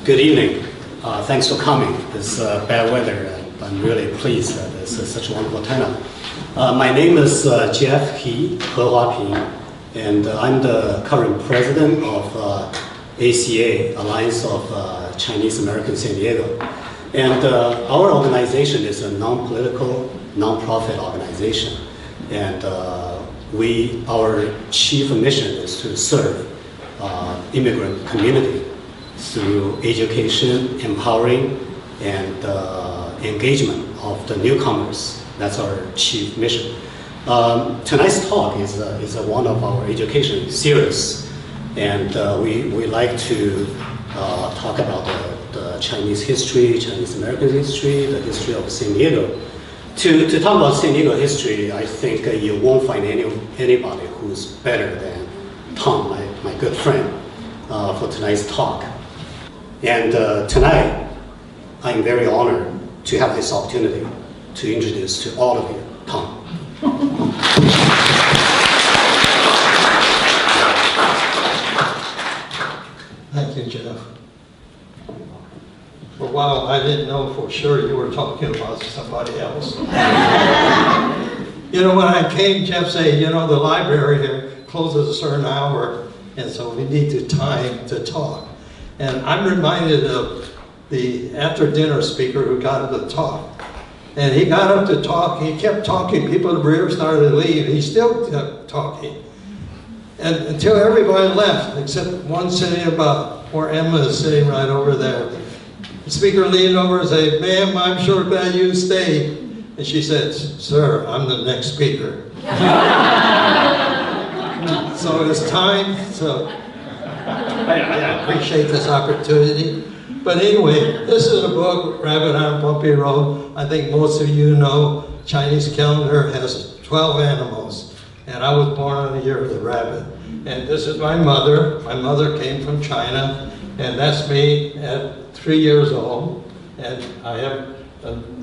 Good evening. Thanks for coming. It's bad weather. I'm really pleased that this is such a wonderful turnout. My name is Jeff He, He Huaping, and I'm the current president of ACA, Alliance of Chinese American San Diego. And our organization is a non-political, non-profit organization. And our chief mission is to serve immigrant community through education, empowering, and engagement of the newcomers. That's our chief mission. Tonight's talk is one of our education series, and we like to talk about the Chinese history, Chinese American history, the history of San Diego. To talk about San Diego history, I think you won't find anybody who's better than Tom, my good friend, for tonight's talk. And tonight, I'm very honored to have this opportunity to introduce to all of you, Tom. Thank you, Jeff. For a while, I didn't know for sure you were talking about somebody else. You know, when I came, Jeff said, you know, the library here closes a certain hour, and so we need the time to talk. And I'm reminded of the after-dinner speaker who got up to talk. And he got up to talk, he kept talking, people in the rear started to leave, he still kept talking. And until everybody left, except one sitting above, where Emma is sitting right over there. The speaker leaned over and said, "Ma'am, I'm sure glad you stayed." And she said, "Sir, I'm the next speaker." So it's time, so I appreciate this opportunity. But anyway, this is a book, Rabbit on Bumpy Road. I think most of you know Chinese calendar has 12 animals. And I was born on the year of the rabbit. And this is my mother. My mother came from China. And that's me at 3 years old. And I have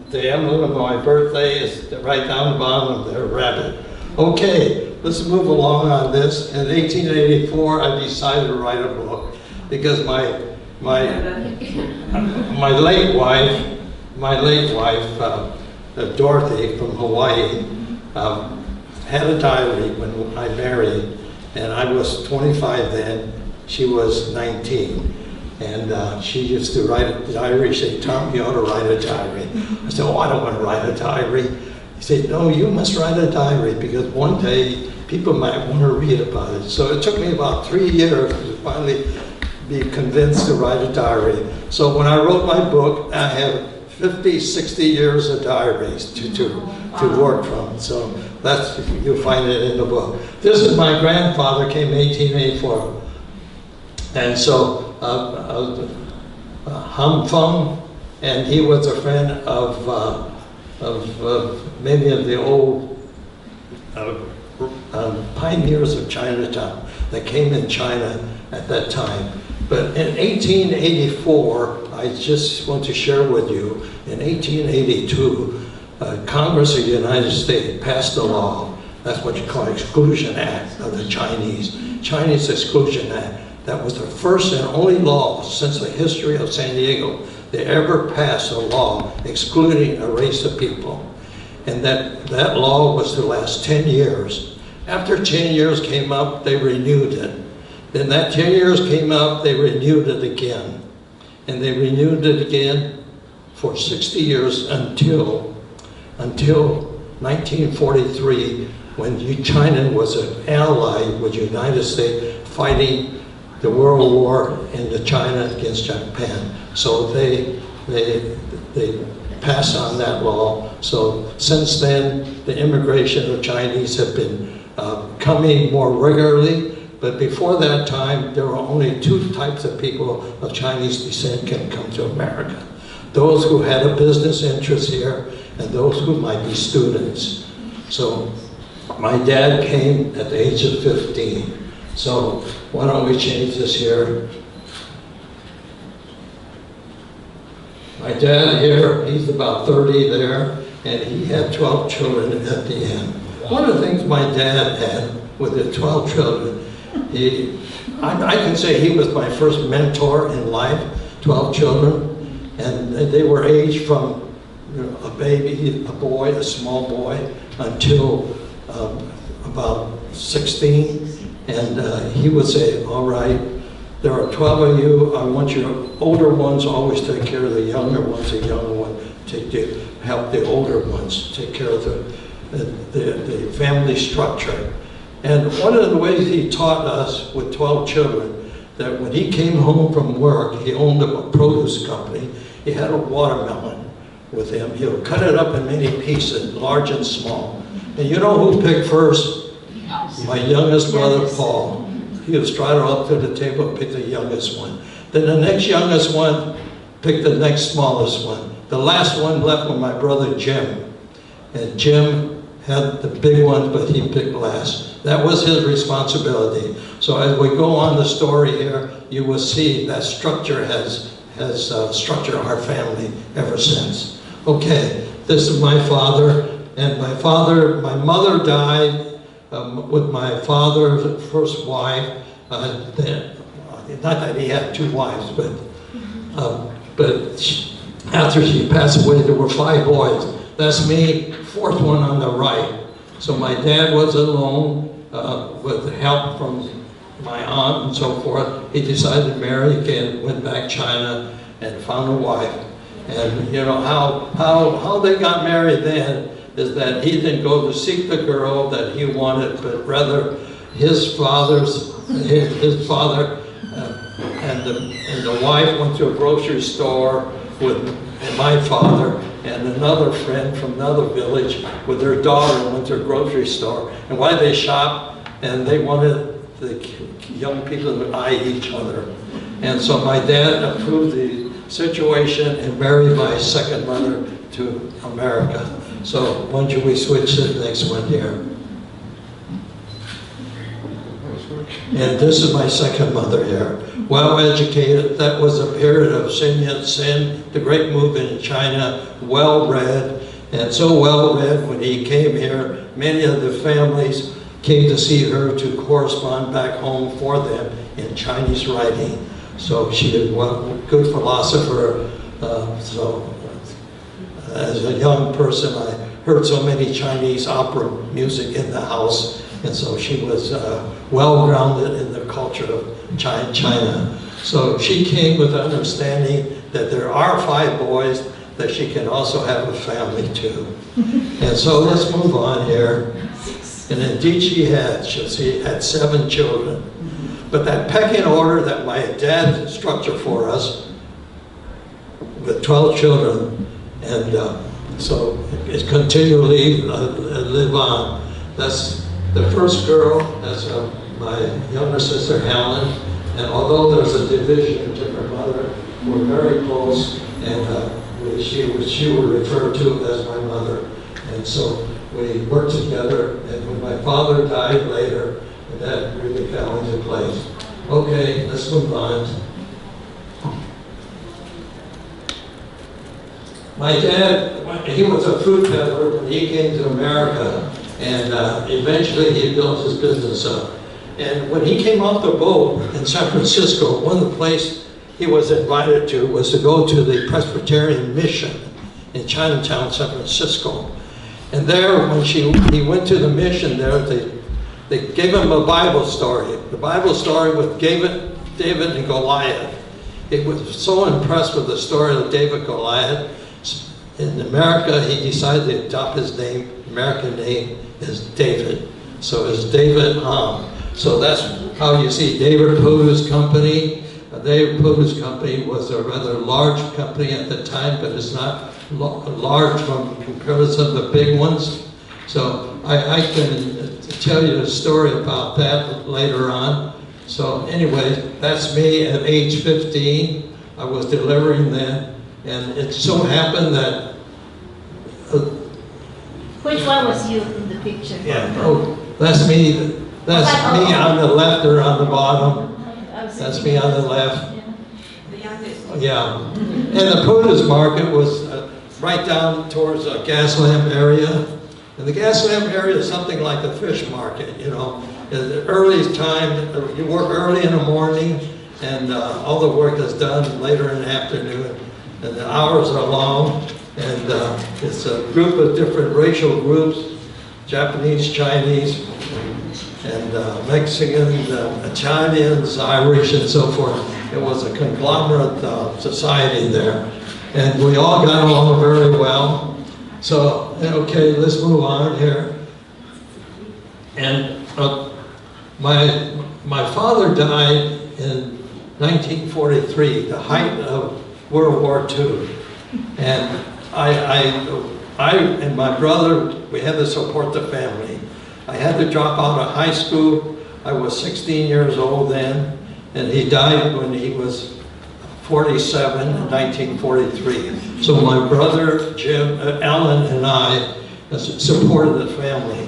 the emblem of my birthday is right down the bottom of their rabbit. Okay, let's move along on this. In 1884, I decided to write a book because my late wife, Dorothy from Hawaii, had a diary when I married, and I was 25 then. She was 19. And she used to write a diary. She said, "Tom, you ought to write a diary." I said, "Oh, I don't want to write a diary." He said, "No, you must write a diary because one day people might want to read about it." So it took me about 3 years to finally be convinced to write a diary. So when I wrote my book, I have 50, 60 years of diaries to work from. So that's, you'll find it in the book. This is my grandfather, came in 1884. And so Ham Feng, and he was a friend of many of the old pioneers of Chinatown that came in China at that time. But in 1884, I just want to share with you, in 1882, Congress of the United States passed a law, that's what you call Exclusion Act of the Chinese Exclusion Act. That was the first and only law since the history of San Diego they ever pass a law excluding a race of people. And that law was to last 10 years. After 10 years came up, they renewed it. Then that 10 years came up, they renewed it again. And they renewed it again for 60 years until 1943, when China was an ally with the United States fighting the World War in China against Japan. So they passed on that law. So since then, the immigration of Chinese have been coming more regularly. But before that time, there were only two types of people of Chinese descent can come to America. Those who had a business interest here, and those who might be students. So my dad came at the age of 15. So why don't we change this here? My dad here, he's about 30 there, and he had 12 children at the end. One of the things my dad had with the 12 children, I can say he was my first mentor in life, 12 children, and they were aged from a baby, a boy, a small boy, until about 16. And he would say, all right, there are 12 of you. I want your older ones always take care of the younger ones. The younger one help the older ones take care of the family structure. And one of the ways he taught us with 12 children, that when he came home from work, he owned a produce company. He had a watermelon with him. He would cut it up in many pieces, large and small. And you know who picked first? My youngest brother, Paul. He would stride up to the table and pick the youngest one. Then the next youngest one picked the next smallest one. The last one left with my brother, Jim. And Jim had the big ones, but he picked last. That was his responsibility. So as we go on the story here, you will see that structure has structured our family ever since. Okay, this is my father. And my mother died with my father's first wife. Not that he had two wives, but after she passed away, there were 5 boys. That's me, 4th one on the right. So my dad was alone with help from my aunt and so forth. He decided to marry again, went back to China and found a wife. And you know how they got married then is that he didn't go to seek the girl that he wanted, but rather his father and the wife went to a grocery store with my father and another friend from another village with their daughter went to a grocery store. And while they shopped, and they wanted the young people to eye each other. And so my dad approved the situation and married my second mother to America. So why don't we switch to the next one here. And this is my second mother here. Well educated, that was a period of Sun Yat-sen, the great movement in China, well read, and so well read when he came here, many of the families came to see her to correspond back home for them in Chinese writing. So she is a good philosopher. As a young person, I heard so many Chinese opera music in the house, and so she was well-grounded in the culture of China. So she came with the understanding that there are 5 boys, that she can also have a family too. And so let's move on here. And indeed she had 7 children. But that pecking order that my dad structured for us, with 12 children, and so it continually live on. That's the first girl, that's my younger sister Helen, and although there's a division to her mother, we're very close, and she would refer to as my mother. And so we worked together, and when my father died later, that really fell into place. Okay, let's move on. My dad, he was a fruit peddler when he came to America, and eventually he built his business up. And when he came off the boat in San Francisco, one of the places he was invited to was to go to the Presbyterian Mission in Chinatown, San Francisco. And there, when he went to the mission there, they gave him a Bible story. The Bible story with David and Goliath. He was so impressed with the story of David and Goliath. In America, he decided to adopt his name, American name, is David. So it's David Hom. So that's how you see David Produce Company. David Produce Company was a rather large company at the time, but it's not large from comparison to the big ones. So I can tell you a story about that later on. So anyway, that's me at age 15. I was delivering then, and it so happened that which one was you in the picture? yeah, oh, that's me. That's me on the left or on the bottom. That's me on the left. The youngest. Yeah. And the produce market was right down towards the gas lamp area. And the gas lamp area is something like the fish market, you know. At the earliest time, you work early in the morning, and all the work is done later in the afternoon. And the hours are long, and it's a group of different racial groups, Japanese, Chinese, and Mexican, Italians, Irish, and so forth. It was a conglomerate society there. And we all got along very well. So, okay, let's move on here. And my father died in 1943, the height of World War II. And I and my brother, we had to support the family. I had to drop out of high school. I was 16 years old then, and he died when he was 47 in 1943. So my brother, Jim, Ellen, and I supported the family.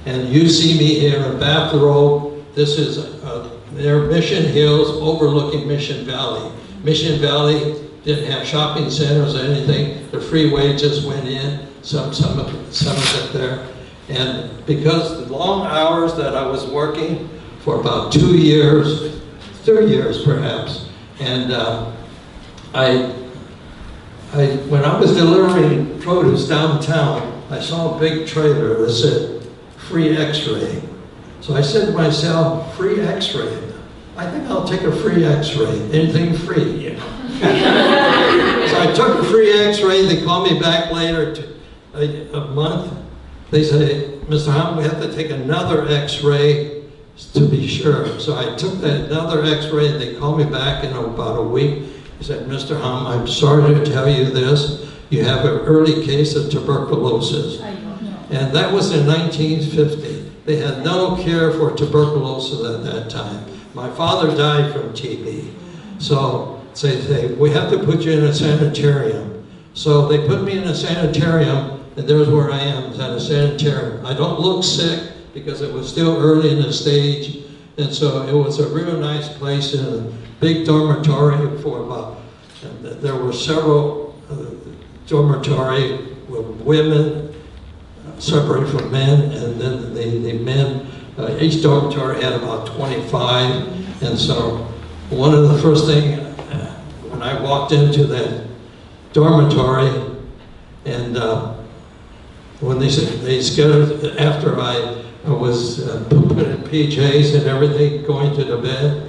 And you see me here in bathrobe. This is near Mission Hills, overlooking Mission Valley. Mission Valley didn't have shopping centers or anything. The freeway just went in, some of it there. And because the long hours that I was working for about 2 years, 3 years perhaps, and when I was delivering produce downtown, I saw a big trailer that said, free x-ray. So I said to myself, free x-ray? I think I'll take a free x-ray, anything free, you know. So I took a free x-ray. They called me back later, a month. They say, Mr. Hom, we have to take another x-ray to be sure. So I took another x-ray, and they called me back in about a week. He said, Mr. Hom, I'm sorry to tell you this. You have an early case of tuberculosis. And that was in 1950. They had no cure for tuberculosis at that time. My father died from TB. So they say, we have to put you in a sanitarium. So they put me in a sanitarium, and there's where I am, at a sanitarium. I don't look sick because it was still early in the stage. And so it was a real nice place in a big dormitory for about, there were several dormitory with women separated from men, and then the men, each dormitory had about 25. And so one of the first things, when I walked into that dormitory, and when they scheduled, after I was put in PJs and everything, going to the bed,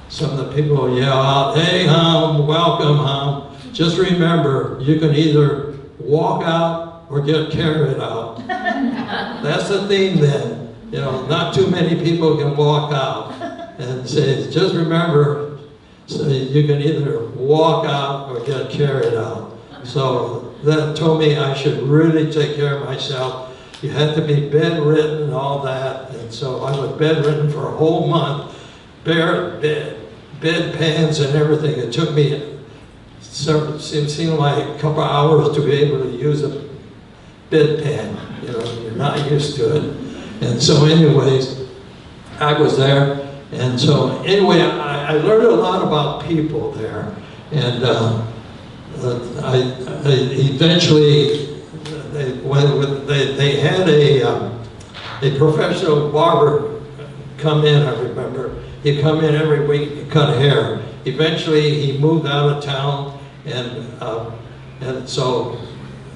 some of the people would yell out, hey, Hom, welcome, Hom. Just remember, you can either walk out or get carried out. That's the theme then. You know, not too many people can walk out. And say, just remember, so you can either walk out or get carried out. So that told me I should really take care of myself. You had to be bedridden and all that. And so I was bedridden for a whole month, bare bedpans and everything. It took me, it seemed like a couple hours to be able to use a bedpan. You know, you're not used to it. And so anyways, I was there. And so anyway, I learned a lot about people there. And I eventually, they had a professional barber come in, I remember. He'd come in every week to cut hair. eventually he moved out of town, and so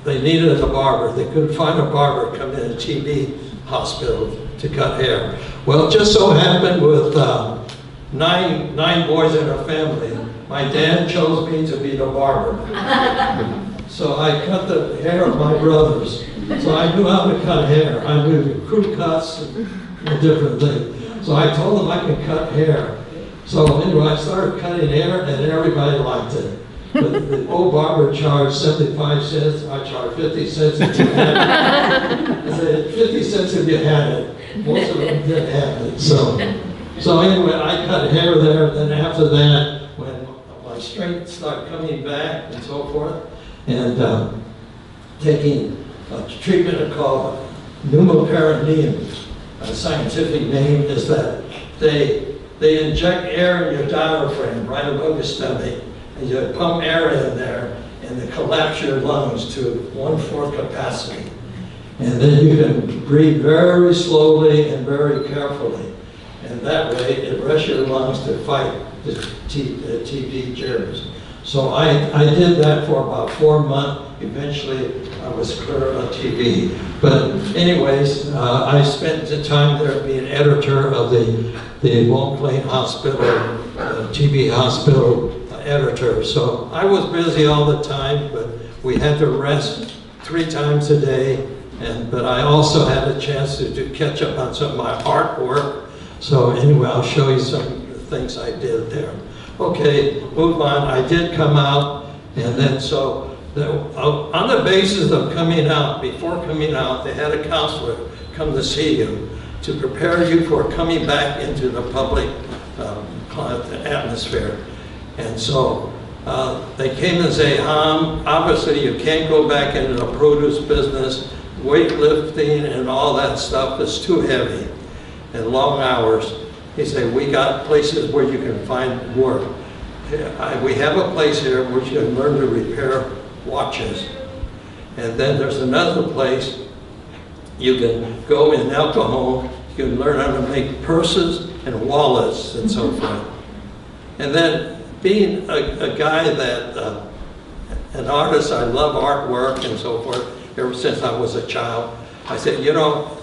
they needed a barber. They couldn't find a barber come in a TB hospital to cut hair. Well, it just so happened with nine boys in our family, my dad chose me to be the barber. So I cut the hair of my brothers. So I knew how to cut hair. I knew crew cuts and different things. So I told them I could cut hair. So anyway, I started cutting hair and everybody liked it. But the old barber charged 75 cents. I charged 50 cents if you had it. I said 50 cents if you had it. Most of them didn't have it. So anyway, I cut hair there. Then after that, when my strength started coming back and so forth, and taking a treatment called pneumoperineum. A scientific name is that they inject air in your diaphragm right above your stomach, and you pump air in there, and they collapse your lungs to 1/4 capacity. And then you can breathe very slowly and very carefully. And that way, it rests your lungs to fight the TB germs. So I did that for about 4 months. Eventually, I was clear of TB. But anyways, I spent the time there being editor of the Wong Plain Hospital, TB hospital editor. So I was busy all the time, but we had to rest 3 times a day. But I also had a chance to catch up on some of my artwork. So anyway, I'll show you some of the things I did there. Okay, move on. I did come out, and then so on the basis of coming out, before coming out, they had a counselor come to see you to prepare you for coming back into the public atmosphere. And so they came and say, obviously you can't go back into the produce business, weightlifting and all that stuff is too heavy and long hours. He said, we got places where you can find work. We have a place here where you can learn to repair watches. And then there's another place you can go in El Cajon, you can learn how to make purses and wallets and so forth. And then being a guy that, an artist, I love artwork and so forth, ever since I was a child, I said, you know,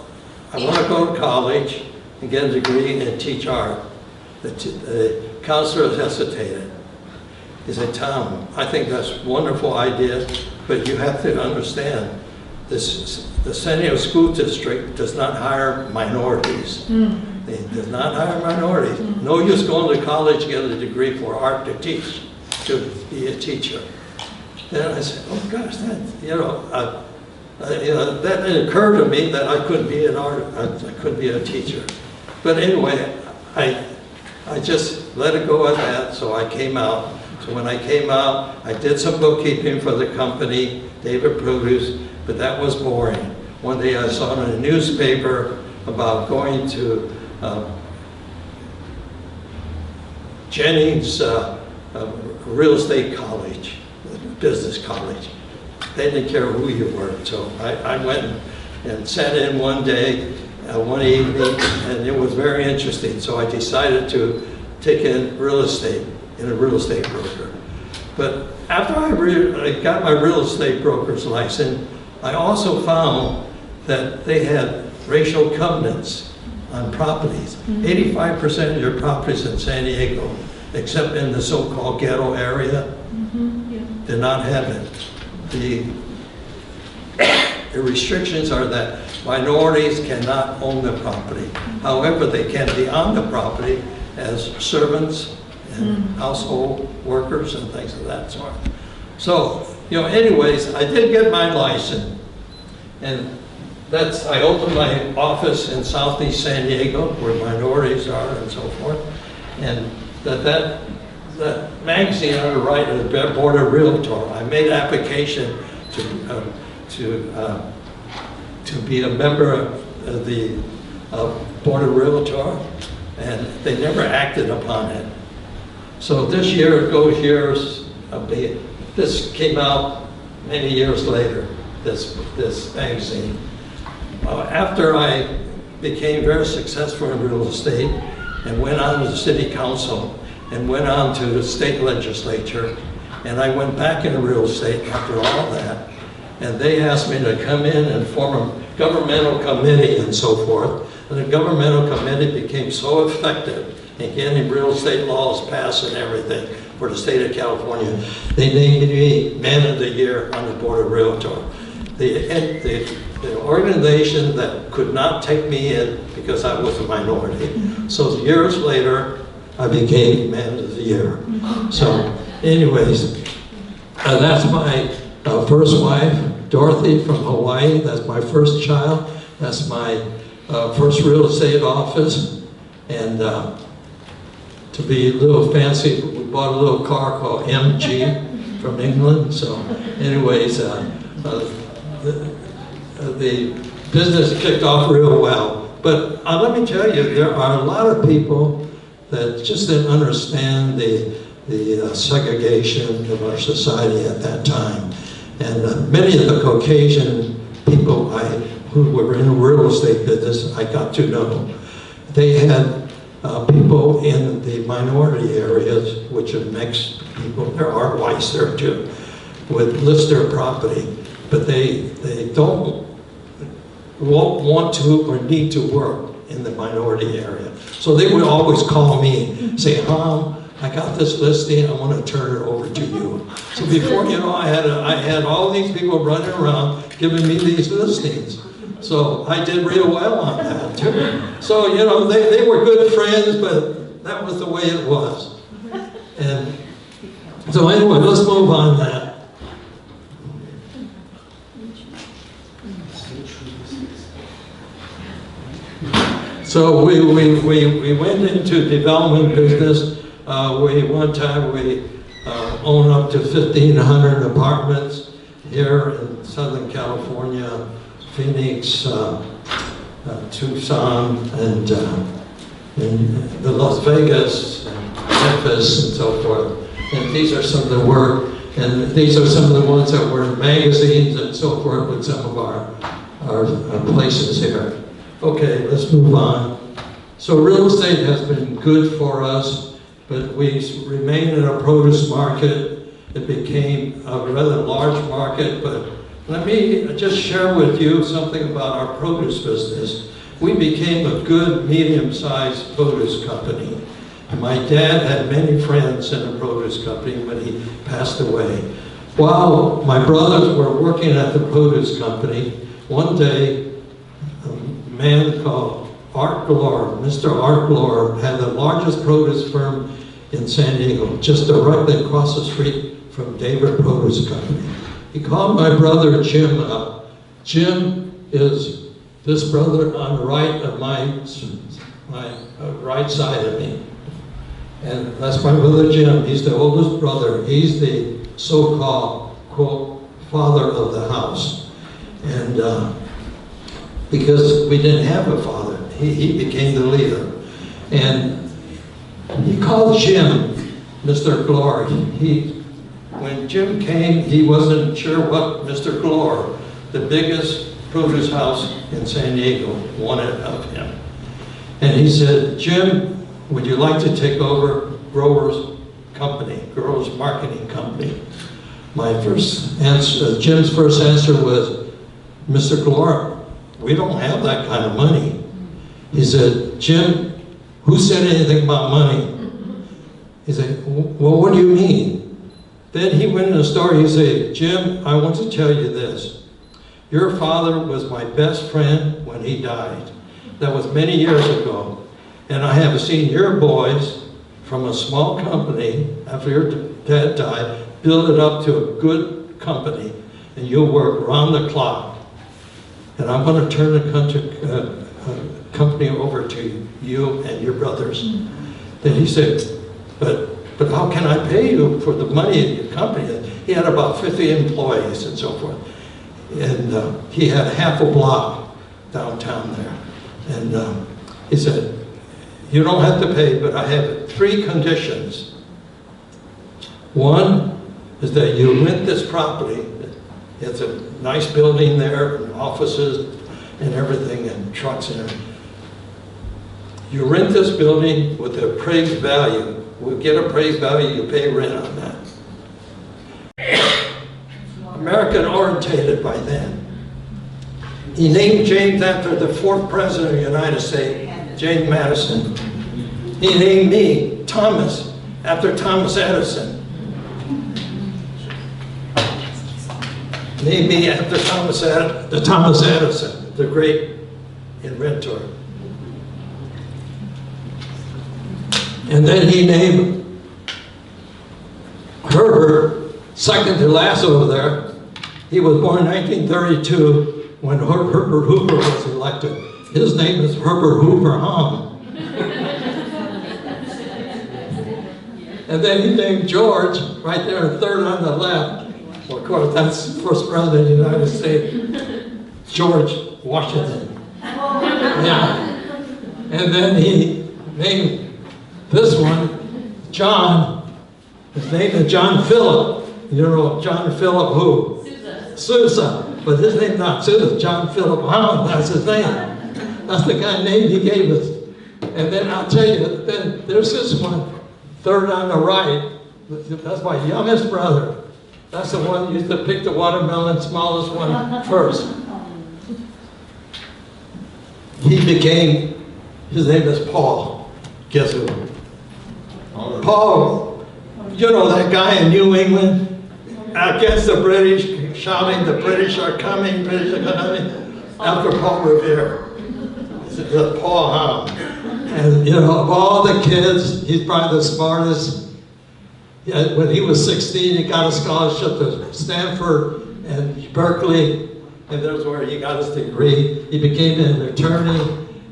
I want to go to college and get a degree and teach art. The counselor hesitated. He said, Tom, I think that's a wonderful idea, but you have to understand, the San Diego School District does not hire minorities. It does not hire minorities. No use going to college to get a degree for art to teach, to be a teacher. Then I said, oh gosh, that, that occurred to me that I couldn't be an art, I couldn't be a teacher. But anyway, I just let it go at that, so I came out. So when I came out, I did some bookkeeping for the company, David Produce, but that was boring. One day I saw in a newspaper about going to Jennings Real Estate College, business college. They didn't care who you were, so I went and sat in one day, one evening, and it was very interesting. So I decided to take in real estate, in a real estate broker. But after I got my real estate broker's license, I also found that they had racial covenants on properties. 85% of your properties in San Diego, except in the so-called ghetto area, did not have it. The restrictions are that minorities cannot own the property. However, they can be on the property as servants and household workers and things of that sort. So, anyways, I did get my license, and I opened my office in Southeast San Diego, where minorities are and so forth, and that magazine I would write at the Board of Realtor. I made application to be a member of the Board of Realtor, and they never acted upon it. So this year, this came out many years later, this magazine. After I became very successful in real estate and went on to the city council and went on to the state legislature. And I went back into real estate after all that. And they asked me to come in and form a governmental committee and so forth. And the governmental committee became so effective in getting real estate laws passed and everything for the state of California. They named me Man of the Year on the Board of Realtors. The organization that could not take me in because I was a minority. So years later, I became Man of the Year. So anyways, that's my first wife, Dorothy from Hawaii. That's my first child. That's my first real estate office. And to be a little fancy, we bought a little car called MG from England. So anyways, the business kicked off real well. But let me tell you, there are a lot of people that just didn't understand the segregation of our society at that time. And many of the Caucasian people who were in the real estate business, I got to know. They had people in the minority areas, which are mixed people, there are whites there too, would list their property, but they won't want to or need to work in the minority area. So they would always call me, say, I got this listing, I want to turn it over to you. So before you know, I had all these people running around giving me these listings. So I did real well on that too. So, you know, they were good friends, but that was the way it was. And so anyway, let's move on that. So we went into development business. One time we owned up to 1,500 apartments here in Southern California, Phoenix, Tucson, and the Las Vegas, and Memphis, and so forth. And these are some of the work, and these are some of the ones that were in magazines and so forth with some of our places here. Okay, let's move on. So real estate has been good for us, but we remain in a produce market. It became a rather large market, but let me just share with you something about our produce business. We became a good medium-sized produce company. My dad had many friends in the produce company when he passed away. While my brothers were working at the produce company, one day a man called Art Glore, Mr. Art Glore, had the largest produce firm in San Diego, just directly across the street from David Produce Company. He called my brother Jim up. Jim is this brother on the right of my right side of me. And that's my brother Jim. He's the oldest brother. He's the so-called, quote, father of the house. And because we didn't have a father, he became the leader. And he called Jim, Mr. Glore. When Jim came, he wasn't sure what Mr. Glore, the biggest produce house in San Diego, wanted of him. And he said, Jim, would you like to take over Growers Company, Growers Marketing Company? My first answer, Jim's first answer was, Mr. Glore, we don't have that kind of money. He said, Jim, who said anything about money? He said, well, what do you mean? Then he went in the store, he said, Jim, I want to tell you this. Your father was my best friend when he died. That was many years ago. And I have seen your boys from a small company, after your dad died, build it up to a good company. And you'll work round the clock. And I'm going to turn the company over to you and your brothers. Then he said, but how can I pay you for the money in your company? He had about 50 employees and so forth. And he had half a block downtown there. And he said, you don't have to pay, but I have 3 conditions. One is that you rent this property. It's a nice building there, and offices and everything, and trucks and everything. You rent this building with the appraised value we get appraised value, you pay rent on that. American orientated by then. He named James after the 4th President of the United States, James Madison. He named me Thomas after Thomas Edison. Named me after Thomas Edison, the great inventor. And then he named Herbert, second to last over there. He was born in 1932 when Herbert Hoover was elected. His name is Herbert Hoover Hahn. And then he named George, right there, third on the left. Well, of course, that's the first president of the United States, George Washington. Yeah. And then he named this one, John. His name is John Philip. You know John Philip who? Sousa. But his name's not Sousa, John Philip Hahn, that's his name. That's the kind of name he gave us. And then I'll tell you, then there's this one, third on the right. That's my youngest brother. That's the one who used to pick the watermelon, smallest one first. He became, his name is Paul. Guess who? Paul, you know that guy in New England? Against the British, shouting, the British are coming, British are coming. After Paul Revere. Paul Hahn. And you know, of all the kids, he's probably the smartest. Yeah, when he was 16, he got a scholarship to Stanford and Berkeley, and that's where he got his degree. He became an attorney,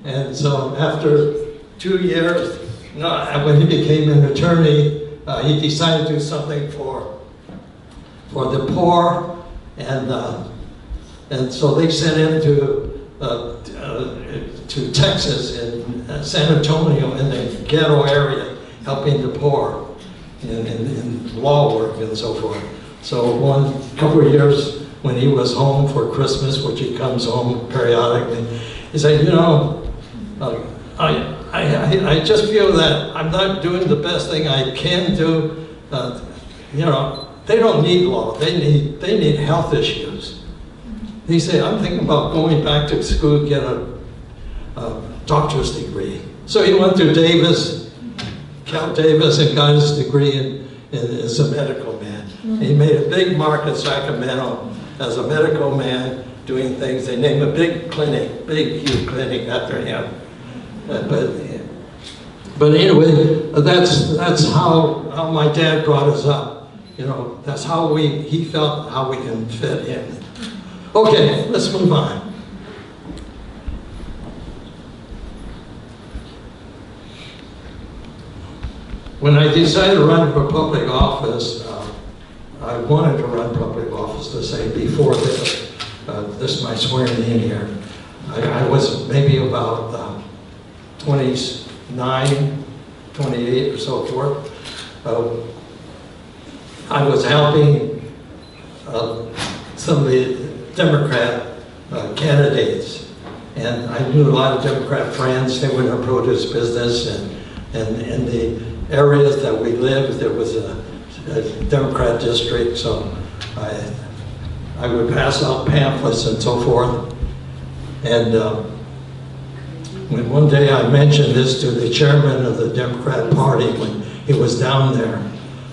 and so after 2 years, when he became an attorney, he decided to do something for the poor, and so they sent him to Texas in San Antonio in the ghetto area, helping the poor. In law work and so forth. So one couple of years when he was home for Christmas, which he comes home periodically, he said, you know, I just feel that I'm not doing the best thing I can do. You know, they don't need law. They need health issues. He said, I'm thinking about going back to school to get a doctor's degree. So he went to Cal Davis, and got his degree as a medical man. He made a big mark in Sacramento as a medical man doing things. They named a big clinic, big huge clinic after him. But anyway, that's how my dad brought us up. You know, that's how he felt how we can fit in. Okay, let's move on. When I decided to run for public office, I wanted to run public office to say before this is my swearing in here. I was maybe about 29, 28 or so forth. I was helping some of the Democrat candidates, and I knew a lot of Democrat friends. They were in the produce business, and in the areas that we lived, there was a Democrat district, so I would pass out pamphlets and so forth. And when one day I mentioned this to the chairman of the Democrat Party when he was down there,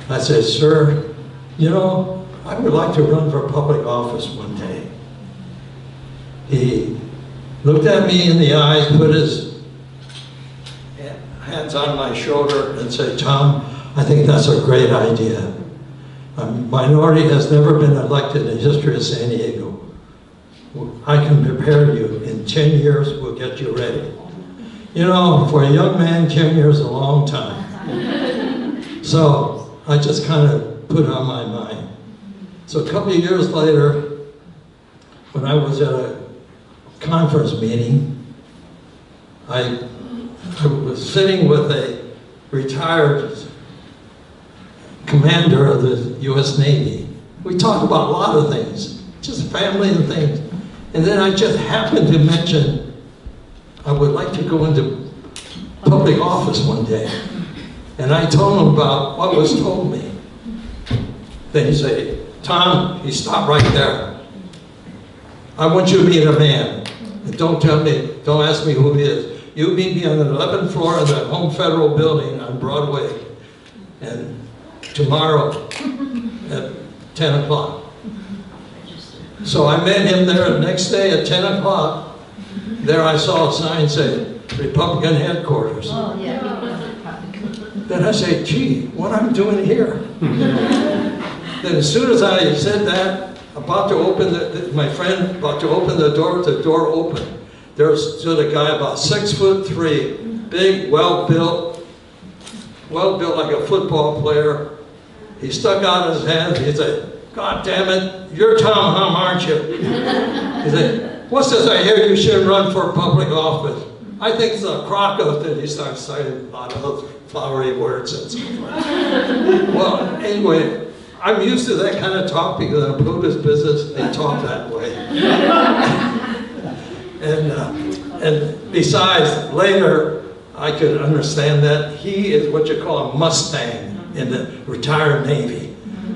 I said, sir, you know, I would like to run for public office one day. He looked at me in the eye, put his hands on my shoulder and said, Tom, I think that's a great idea. A minority has never been elected in the history of San Diego. I can prepare you. In 10 years, we'll get you ready. You know, for a young man, 10 years is a long time. So I just kind of put it on my mind. So a couple of years later, when I was at a conference meeting, I was sitting with a retired commander of the U.S. Navy. We talked about a lot of things, just family and things. And then I just happened to mention I would like to go into public office one day. And I told him about what was told me. Then he said, Tom, he stopped right there. I want you to meet a man. And don't ask me who he is. You meet me on the 11th floor of the Home Federal Building on Broadway. And tomorrow at 10 o'clock. So I met him there the next day at 10 o'clock. There I saw a sign saying, Republican headquarters. Oh, yeah. Then I say, gee, what I'm doing here? Then as soon as I said that, about to open my friend about to open the door opened. There stood a guy about 6'3", big, well-built like a football player. He stuck out his hand, he said, God damn it, you're Tom Hum, aren't you? He said, what's this I hear you should run for public office? I think it's a crock of it. He starts citing a lot of those flowery words and so forth. Well, anyway, I'm used to that kind of talk because in a Buddhist business, they talk that way. And besides, later, I could understand that he is what you call a Mustang in the retired Navy.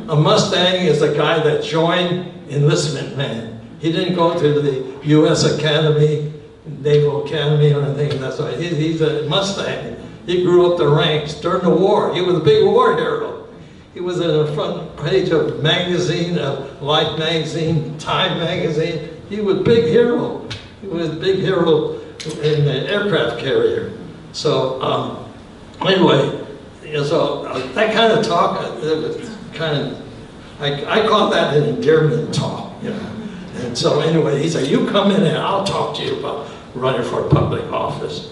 A Mustang is a guy that joined enlistment man. He didn't go to the U.S. Academy, Naval Academy or anything. That's why he's a Mustang. He grew up the ranks during the war. He was a big war hero. He was in the front page of magazine, of Life magazine, Time magazine. He was a big hero. He was a big hero in the aircraft carrier. So anyway, so that kind of talk, I call that an endearment talk, you know. And so anyway, he said, you come in and I'll talk to you about running for public office.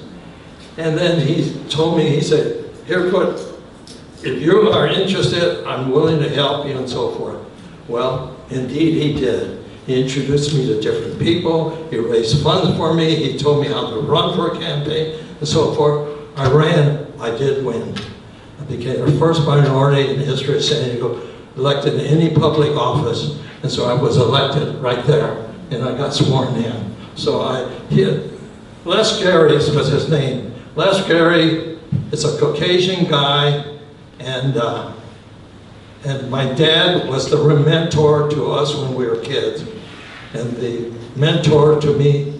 And then he told me, he said, here, if you are interested, I'm willing to help you and so forth. Well, indeed he did. He introduced me to different people. He raised funds for me. He told me how to run for a campaign and so forth. I ran, I did win. I became the first minority in the history of San Diego elected in any public office. And so I was elected right there and I got sworn in. So Les Gary was his name. Les Gary is a Caucasian guy. And my dad was the mentor to us when we were kids. And the mentor to me,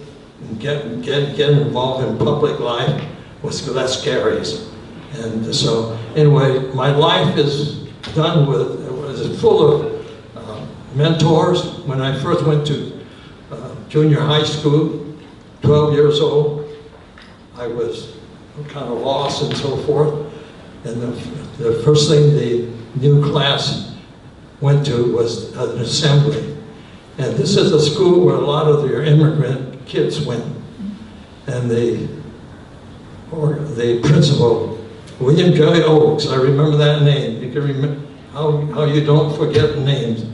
getting involved in public life, was Les Gary's. And so, anyway, my life is done with, it was full of mentors. When I first went to junior high school, 12 years old, I was kind of lost and so forth. And the first thing the new class went to was an assembly. And this is a school where a lot of your immigrant kids went. And the principal, William J. Oakes, I remember that name. You can remember how you don't forget names.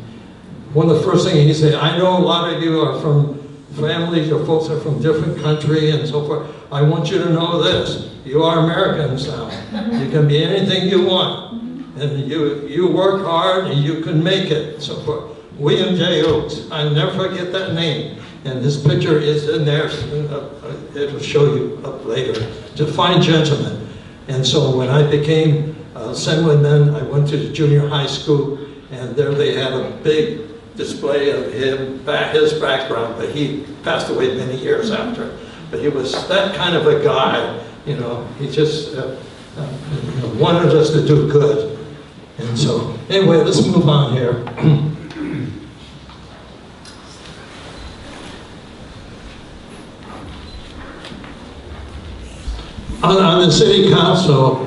One of the first things he said, I know a lot of you are from families, your folks are from different countries and so forth. I want you to know this. You are Americans now. You can be anything you want. And you work hard and you can make it. So forth. William J. Oakes, I'll never forget that name. And this picture is in there. It'll show you up later. It's a fine gentleman. And so when I became assemblyman, I went to the junior high school, and there they had a big display of him, his background, but he passed away many years after. But he was that kind of a guy, you know. He just wanted us to do good. And so, anyway, let's move on here. On the city council,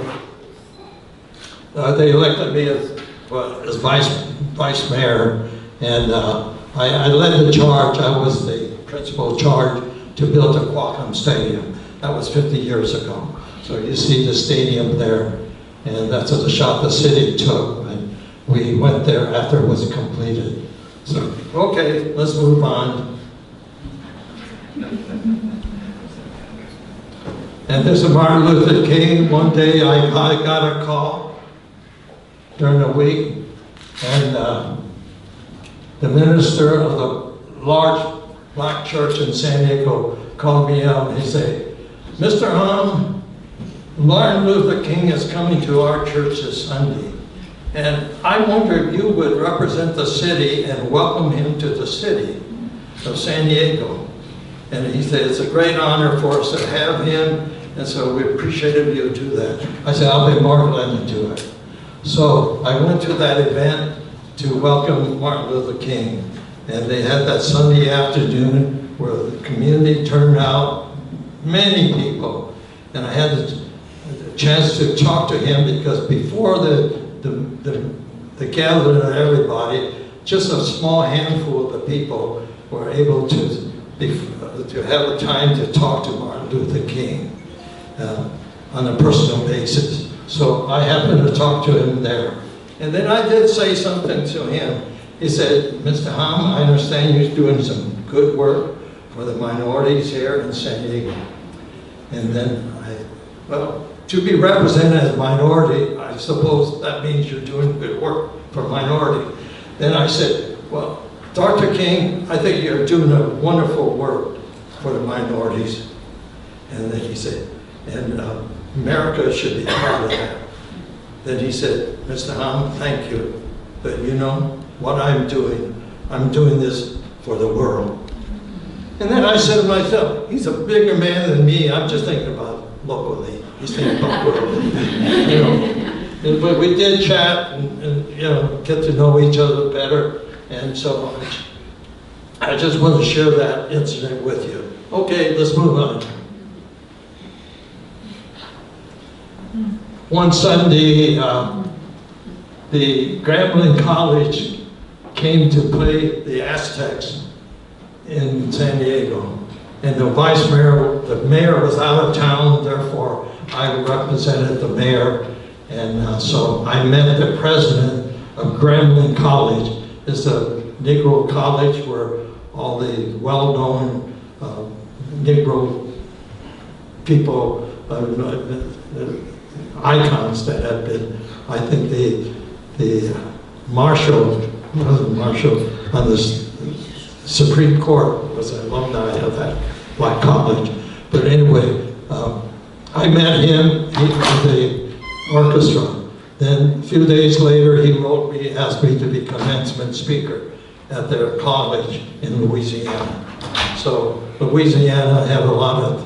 they elected me as vice mayor, and I led the charge. I was the principal charge to build a Qualcomm Stadium. That was 50 years ago. So you see the stadium there, and that's a shot the city took. And we went there after it was completed. So, okay, let's move on. And this is Martin Luther King. One day I got a call during the week, and the minister of the large black church in San Diego called me out and he said, Mr. Hum, Martin Luther King is coming to our church this Sunday. And I wonder if you would represent the city and welcome him to the city of San Diego. And he said, it's a great honor for us to have him, and so we appreciate if you do that. I said, I'll be more glad to do it. So I went to that event to welcome Martin Luther King. And they had that Sunday afternoon where the community turned out, many people. And I had the chance to talk to him because before the gathering of everybody, just a small handful of the people were able to have a time to talk to Martin Luther King on a personal basis. So I happened to talk to him there. And then I did say something to him. He said, Mr. Ham, I understand you're doing some good work for the minorities here in San Diego. And then well, to be represented as a minority, I suppose that means you're doing good work for minority. Then I said, well, Dr. King, I think you're doing a wonderful work for the minorities. And then he said, and America should be proud of that. Then he said, Mr. Ham, thank you. But you know what I'm doing this for the world. And then I said to myself, he's a bigger man than me. I'm just thinking about locally. He's thinking about worldly. You know. But we did chat and you know, get to know each other better. And so I just want to share that incident with you. Okay, let's move on. One Sunday, the Grambling College came to play the Aztecs in San Diego. And the mayor was out of town, therefore I represented the mayor. And so I met the president of Grambling College. It's a Negro college where all the well-known Negro people, icons that have been, I think the Marshall on the Supreme Court was an alumni of that black college. But anyway, I met him with the orchestra. Then a few days later, he wrote me, asked me to be commencement speaker at their college in Louisiana. So Louisiana had a lot of,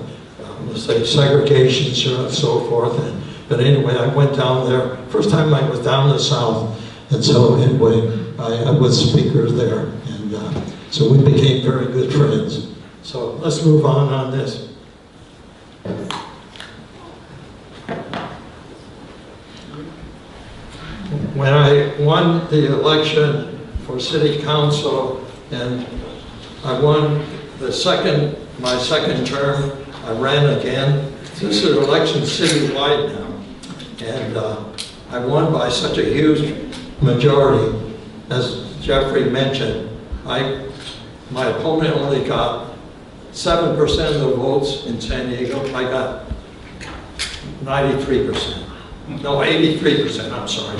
let's say, segregation and so forth. But anyway, I went down there. First time I was down the South. And so anyway, I was speaker there. And so we became very good friends. So let's move on this. When I won the election for city council and I won my second term, I ran again. This is an election citywide now. And I won by such a huge majority. As Jeffrey mentioned, my opponent only got 7% of the votes in San Diego. I got 93%. No, 83%, I'm sorry.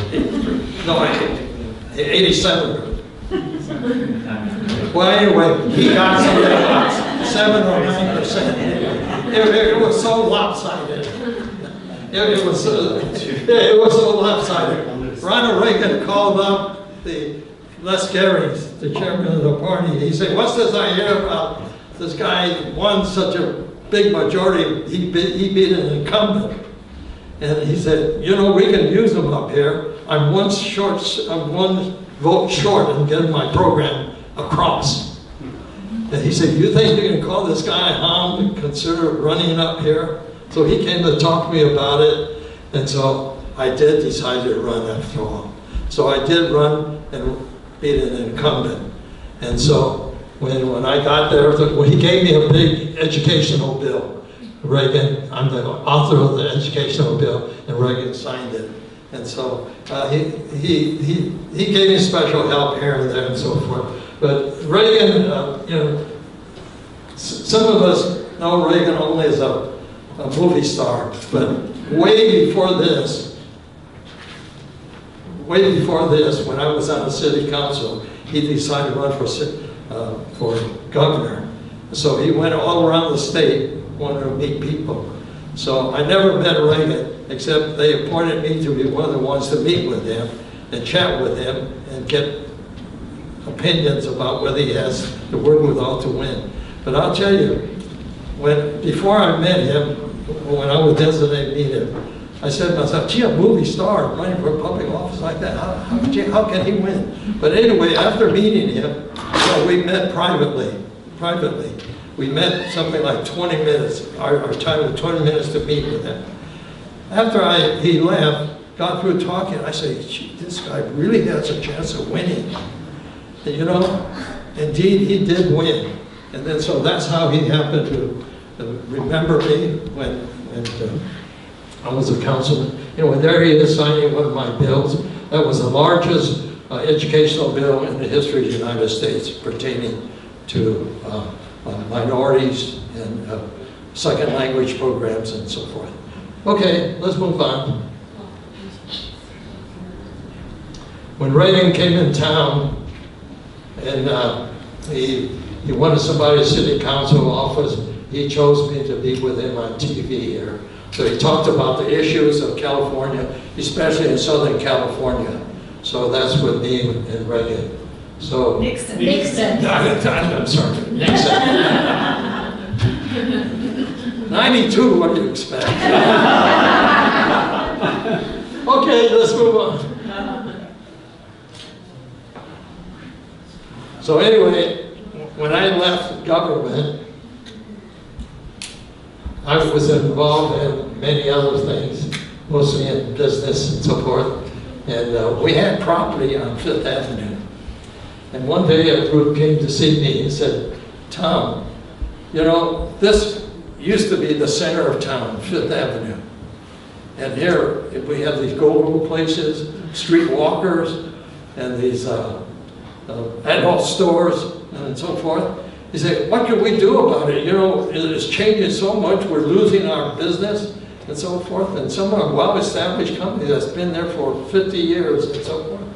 87%. Well, anyway, he got something like 7 or 9%. It was so lopsided. It was so lopsided. Ronald Reagan called up the Les Garys, the chairman of the party. He said, what's this I hear about this guy won such a big majority, he beat an incumbent. And he said, you know, we can use them up here. I'm one vote short in getting my program across. And he said, you think you can call this guy Ham and consider running up here? So he came to talk to me about it. And so I did decide to run after all. So I did run and beat an incumbent. And so when I got there, he gave me a big educational bill. Reagan, I'm the author of the educational bill, and Reagan signed it. And so he gave me special help here and there and so forth. But Reagan, you know, some of us know Reagan only as a movie star, but way before this, when I was on the city council, he decided to run for governor. So he went all around the state, wanted to meet people. So I never met Reagan, except they appointed me to be one of the ones to meet with him and chat with him and get opinions about whether he has the wherewithal to win. But I'll tell you, before I met him, when I was designated to meet him, I said to myself, gee, a movie star running for a public office like that, how can he win? But anyway, after meeting him, we met privately. We met something like 20 minutes, our time was 20 minutes to meet with him. After he left, got through talking, I said, gee, this guy really has a chance of winning. And you know, indeed he did win. And then so that's how he happened to remember me when I was a councilman. Anyway, there he is signing one of my bills. That was the largest educational bill in the history of the United States pertaining to minorities and second language programs and so forth. Okay, let's move on. When Reagan came in town and he wanted somebody to city council office, he chose me to be with him on TV here. So he talked about the issues of California, especially in Southern California. So that's with me and Reagan. So Nixon. I'm sorry, Nixon. 92, what do you expect? Okay, let's move on. So anyway, when I left government, I was involved in many other things, mostly in business and so forth. And we had property on Fifth Avenue. And one day a group came to see me and said, Tom, you know, this used to be the center of town, Fifth Avenue. And here we have these go-go places, street walkers, and these adult stores and so forth. He said, what can we do about it? You know, it is changing so much, we're losing our business and so forth. And some are well-established companies that's been there for 50 years and so forth.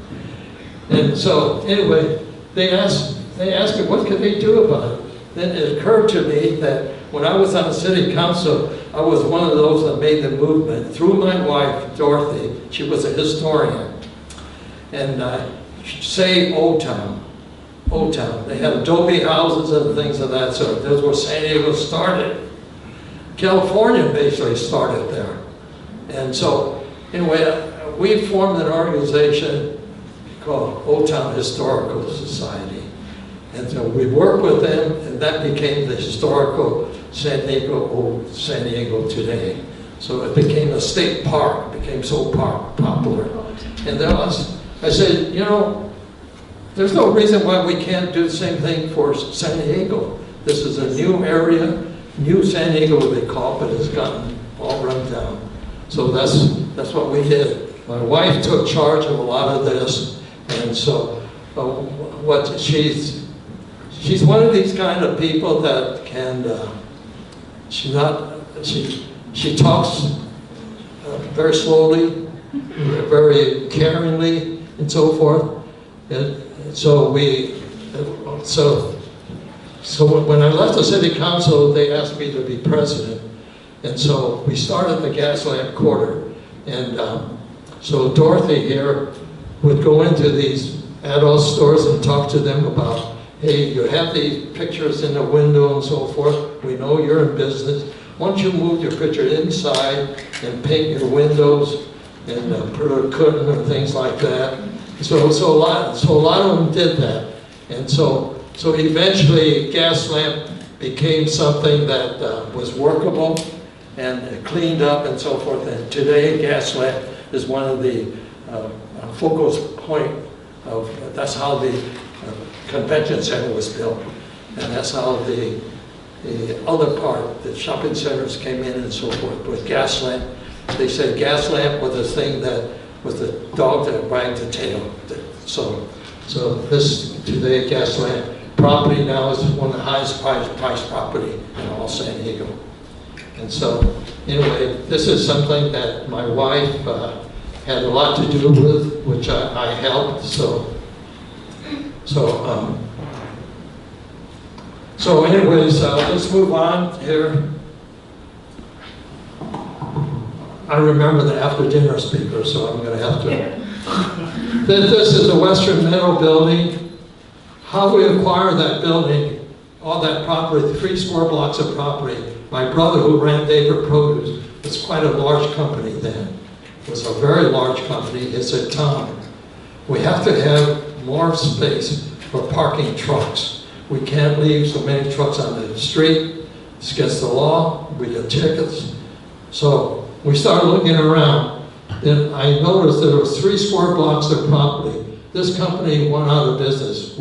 And so anyway, they asked me, what could they do about it? Then it occurred to me that when I was on the city council, I was one of those that made the movement through my wife, Dorothy. She was a historian. And say Old Town. Old Town. They had adobe houses and things of that sort. That's where San Diego started. California basically started there. And so, anyway, we formed an organization called Old Town Historical Society. And so we worked with them, and that became the historical San Diego, Old San Diego today. So it became a state park, it became so popular. And then I said, you know, there's no reason why we can't do the same thing for San Diego. This is a new area, new San Diego they call it, but it's gotten all run down. So that's what we did. My wife took charge of a lot of this, and so she's one of these kind of people that can, she talks very slowly, very caringly, and so forth. And so when I left the city council, they asked me to be president. And so we started the Gaslamp Quarter. And so Dorothy here would go into these adult stores and talk to them about, hey, you have these pictures in the window and so forth. We know you're in business. Why don't you move your picture inside and paint your windows and put a curtain and things like that. So a lot of them did that. And so eventually Gaslamp became something that was workable and cleaned up and so forth. And today Gaslamp is one of the focal point of, that's how the convention center was built. And that's how the other part, the shopping centers came in and so forth. With Gaslamp, they said Gaslamp was the thing that was the dog that wagged the tail. So this today Gaslamp property now is one of the highest priced property in all San Diego. And so anyway, this is something that my wife had a lot to do with, which I helped. So anyways, let's move on here. I remember the after-dinner speaker, so I'm going to have to. This is the Western Meadow building. How we acquired that building, all that property, 3 square blocks of property. My brother, who ran David Produce, was quite a large company then. It was a very large company. He said, Tom, we have to have more space for parking trucks. We can't leave so many trucks on the street. It's against the law. We get tickets. So we started looking around. Then I noticed that there was 3 square blocks of property. This company went out of business,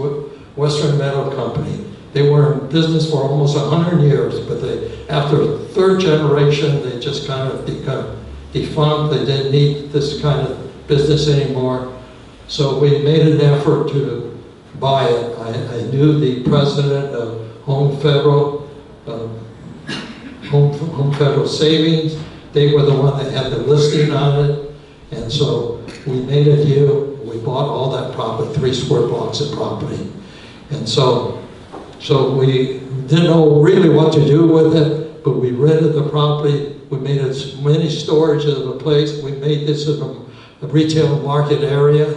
Western Meadow Company. They were in business for almost 100 years, but after a 3rd generation, they just kind of become defunct. They didn't need this kind of business anymore. So we made an effort to buy it. I knew the president of Home Federal Savings. They were the one that had the listing on it. And so we made a deal. We bought all that property, 3 square blocks of property. And so we didn't know really what to do with it, but we rented the property. We made as many storages of a place. We made this a retail market area,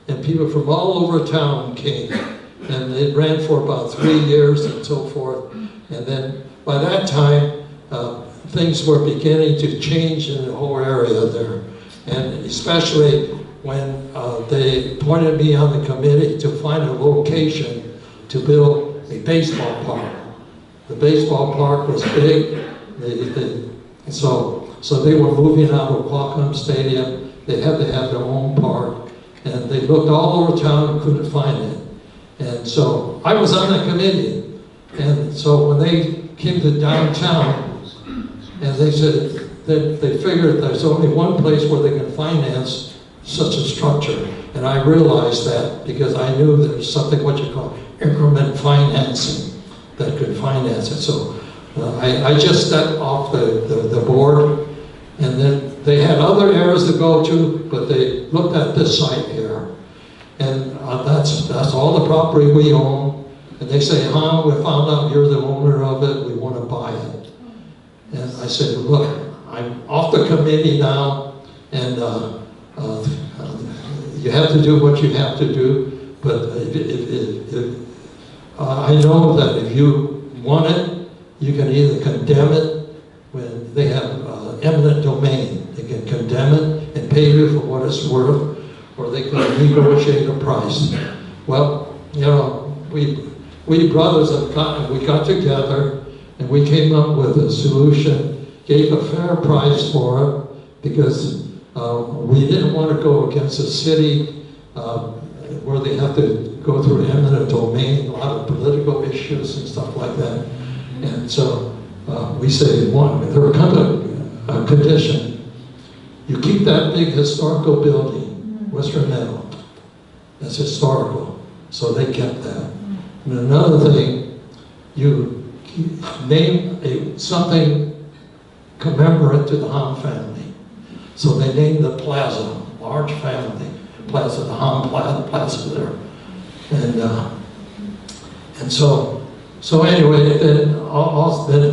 and people from all over town came. And it ran for about 3 years and so forth. And then by that time, things were beginning to change in the whole area there. And especially when they appointed me on the committee to find a location to build a baseball park. The baseball park was big. So they were moving out of Qualcomm Stadium. They had to have their own park. And they looked all over town and couldn't find it. And so I was on the committee. And so when they came to downtown, and they said that they figured there's only one place where they can finance such a structure. And I realized that because I knew there was something, what you call increment financing, that could finance it. So I just stepped off the board, and then they had other areas to go to, but they looked at this site here. And that's all the property we own. And they say, we found out you're the owner of it, we want to buy it. And I said, look, I'm off the committee now, and you have to do what you have to do, but I know that if you want it, you can either condemn it when they have eminent domain. They can condemn it and pay you for what it's worth, or they can negotiate a price. Well, you know, we brothers we got together and we came up with a solution, gave a fair price for it, because we didn't want to go against the city where they have to go through eminent domain, a lot of political issues and stuff like that. And so we say, there comes a condition. You keep that big historical building, Western Meadow. That's historical. So they kept that. And another thing, you name something commemorate to the Hahn family. So they named the plaza, large family plaza, the Hahn Plaza there. And so anyway, then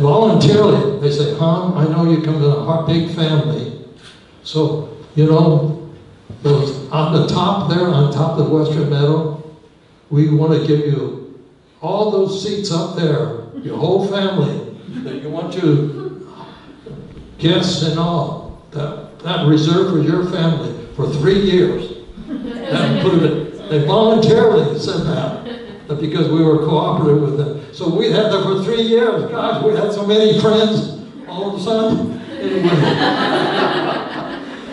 voluntarily, they say, Hahn, I know you come to a big family. So, you know, those on the top there, on top of Western Meadow, we want to give you all those seats up there, your whole family, that you want to, guests and all, that reserved for your family for 3 years. That included, they voluntarily said that because we were cooperative with them. So we had them for 3 years. Gosh, we had so many friends all of a sudden. Anyway.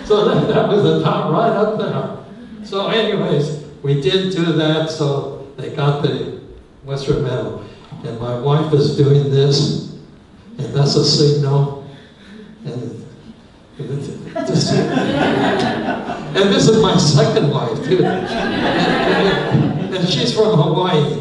So that was the top right up there. So anyways, we did do that, so they got the Western Meadow. And my wife is doing this, and that's a signal. And this is my second wife, too. And she's from Hawaii.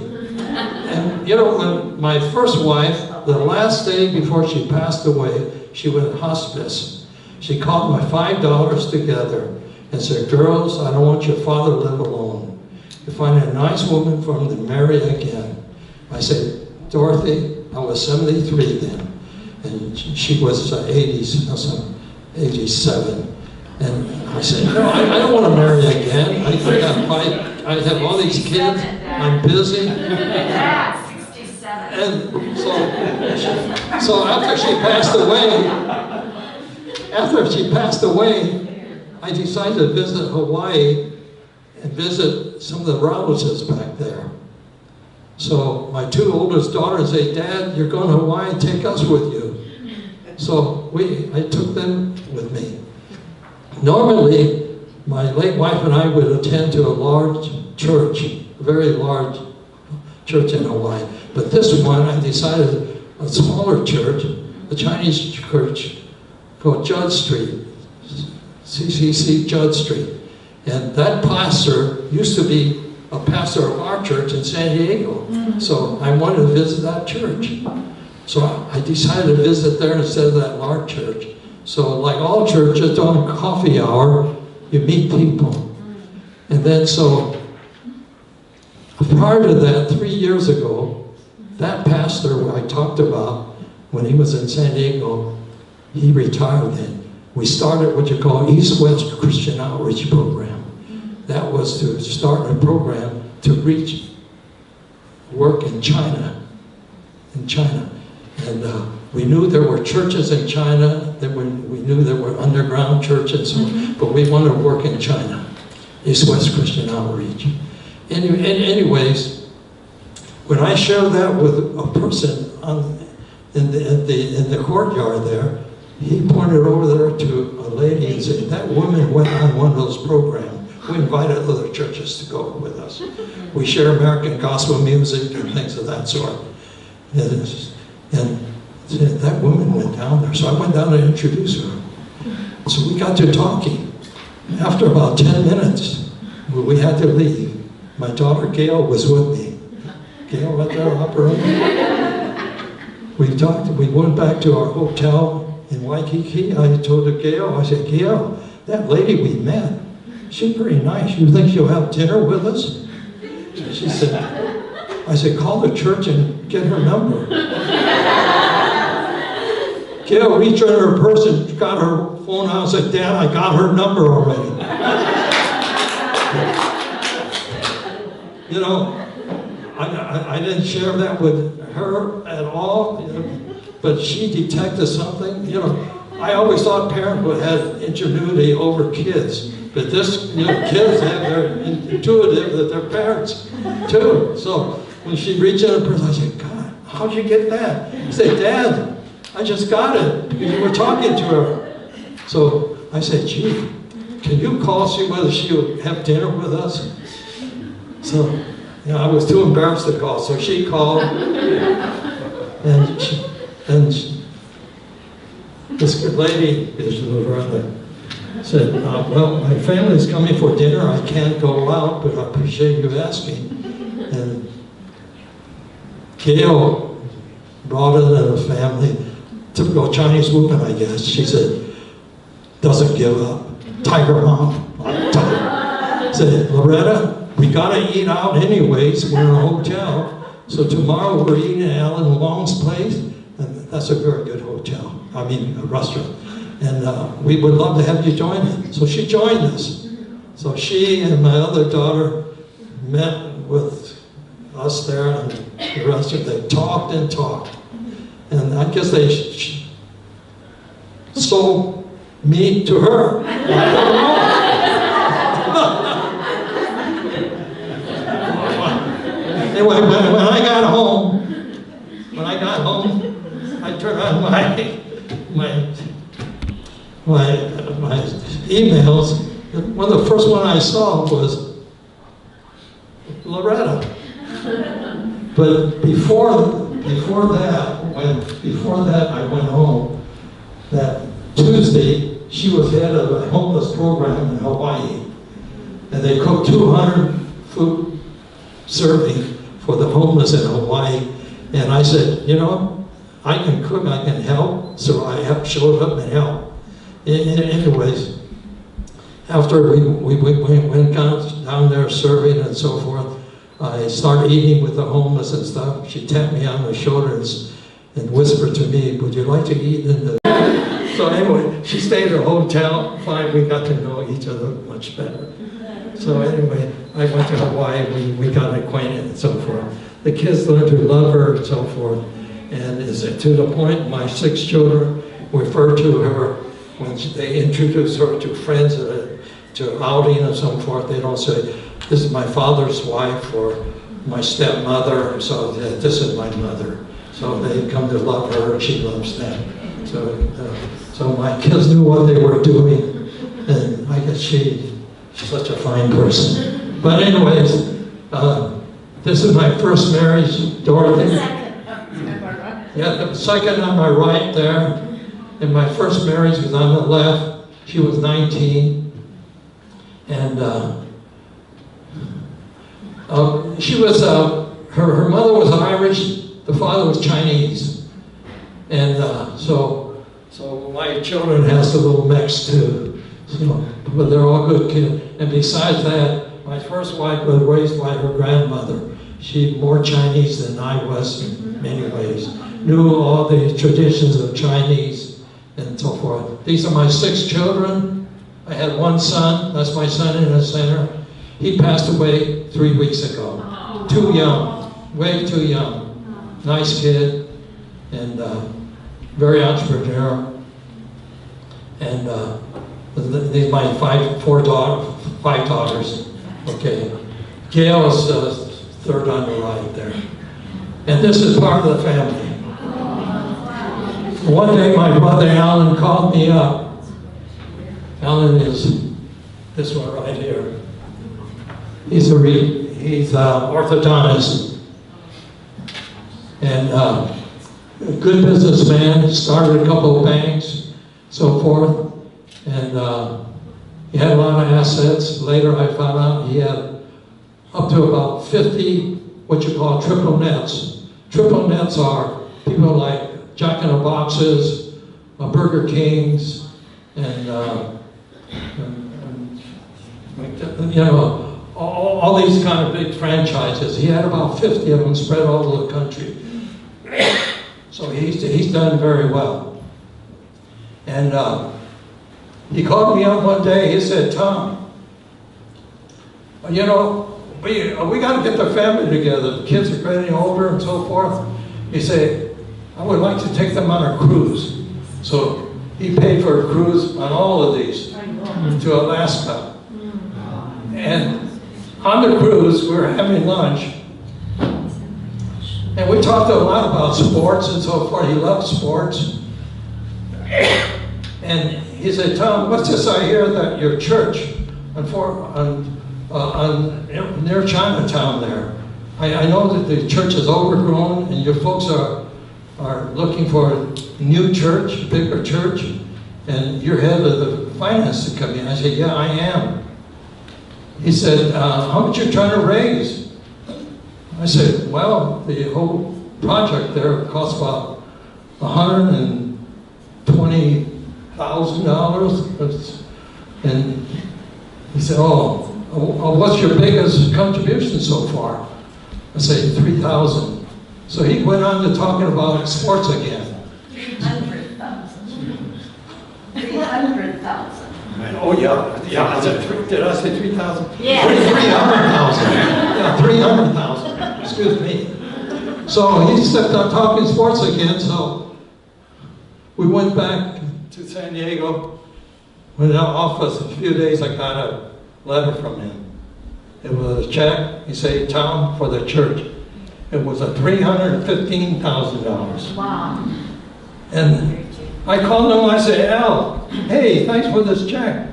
And you know, when my first wife, the last day before she passed away, she went in hospice. She called my 5 daughters together and said, girls, I don't want your father to live alone. You find a nice woman for him to marry again. I said, Dorothy, I was 73 then, and she was 80s. 87. And I said, no, I don't want to marry again. I have all these kids. I'm busy. And so after she passed away, I decided to visit Hawaii and visit some of the relatives back there. So my two oldest daughters say, Dad, you're going to Hawaii, take us with you. So I took them with me. Normally, my late wife and I would attend to a large church, a very large church in Hawaii. But this one, I decided a smaller church, a Chinese church called Judd Street, CCC Judd Street. And that pastor used to be a pastor of our church in San Diego. So I wanted to visit that church. So I decided to visit there instead of that large church. So like all churches, on coffee hour, you meet people. And then so, prior to that, 3 years ago, that pastor I talked about, when he was in San Diego, he retired then. We started what you call East-West Christian Outreach Program. That was to start a program to reach work in China. And we knew there were churches in China, we knew there were underground churches, but we wanted to work in China, East-West Christian Outreach. Anyways, when I shared that with a person in the courtyard there, he pointed over there to a lady and said, that woman went on one of those programs. We invited other churches to go with us. We share American gospel music and things of that sort. And that woman went down there. So I went down to introduce her. So we got to talking. After about 10 minutes, we had to leave. My daughter Gail was with me. Gail right there operating. We talked, we went back to our hotel in Waikiki. I told her, Gail, I said, Gail, that lady we met, she's pretty nice. You think she'll have dinner with us? She said, I said, call the church and get her number. Gail reached under her purse and got her phone out and said, Dad, I got her number already. You know, I didn't share that with her at all, you know, but she detected something. You know, I always thought parenthood had ingenuity over kids, but this, you know, kids have their intuitive that their parents too. So when she reached in her purse, I said, God, how'd you get that? He said, Dad, I just got it because you were talking to her. So I said, gee, can you call, see whether she'll have dinner with us? So, you know, I was too embarrassed to call, so she called, and this good lady is Loretta, said, well, my family's coming for dinner, I can't go out, but I appreciate you asking. And Gail brought in a family, typical Chinese woman, I guess. She said, doesn't give up. Tiger mom. Said, Loretta, we gotta eat out anyways, we're in a hotel. So tomorrow we're eating at Alan Wong's place, and that's a very good hotel. I mean, a restaurant. And we would love to have you join us. So she joined us. So she and my other daughter met with us there and the restaurant. They talked and talked. And I guess they sold me to her. I don't know. Anyway, when I got home, I turned on my emails. One of the first one I saw was Loretta. But before that I went home. That Tuesday, she was head of a homeless program in Hawaii, and they cooked 200 food serving for the homeless in Hawaii. And I said, you know, I can cook, I can help. So I showed up and helped. Anyways, after we went down there serving and so forth, I started eating with the homeless and stuff. She tapped me on the shoulder and whispered to me, would you like to eat in the... So anyway, she stayed at a hotel. Fine, we got to know each other much better. So anyway, I went to Hawaii. We got acquainted and so forth. The kids learned to love her and so forth. And is it to the point my 6 children refer to her when they introduce her to friends to outing and so forth. They don't say, "This is my father's wife" or "my stepmother." So this is my mother. So they come to love her, and she loves them. So my kids knew what they were doing, and I guess she's such a fine person. But anyways, this is my first marriage, Dorothy. Yeah, the second on my right there, and my first marriage was on the left. She was 19, and she was her mother was Irish, the father was Chinese, and so my children has a little mix too. So, but they're all good kids. And besides that, my first wife was raised by her grandmother. She's more Chinese than I was in many ways. Knew all the traditions of Chinese and so forth. These are my 6 children. I had 1 son. That's my son in the center. He passed away 3 weeks ago. Too young, way too young. Nice kid, and very entrepreneurial. And these are my 5 daughters. Okay, Gail is third on the right there. And this is part of the family. One day my brother Alan called me up. Alan is this one right here. He's orthodontist and a good businessman. Started a couple of banks, so forth, and he had a lot of assets. Later I found out he had up to about 50 what you call triple nets. Triple nets are people like Jack in the Boxes, Burger Kings, and you know, all these kind of big franchises. He had about 50 of them spread all over the country. So he's done very well. And he called me up one day. He said, "Tom, you know, we got to get the family together. The kids are getting older and so forth." He said, "I would like to take them on a cruise." So he paid for a cruise on all of these to Alaska. And on the cruise, we were having lunch. And we talked a lot about sports and so forth. He loved sports. And he said, "Tom, what's this I hear that your church near Chinatown there? I know that the church is overgrown and your folks are looking for a new church, bigger church, and you're head of the finance committee." I said, "Yeah, I am." He said, "How much you trying to raise?" I said, "Well, the whole project there costs about $120,000. And he said, "Oh, what's your biggest contribution so far?" I said, $3,000. So he went on to talking about sports again. 300,000. Oh yeah. I said, did I say 3,000? Yeah. 300,000. Yeah, 300,000. Excuse me. So he stepped on talking sports again. So we went back to San Diego. Went in the office a few days. I got a letter from him. It was a check. He said, "Tom, for the church." It was a $315,000. Wow. And I called him, I said, "Al, hey, thanks for this check.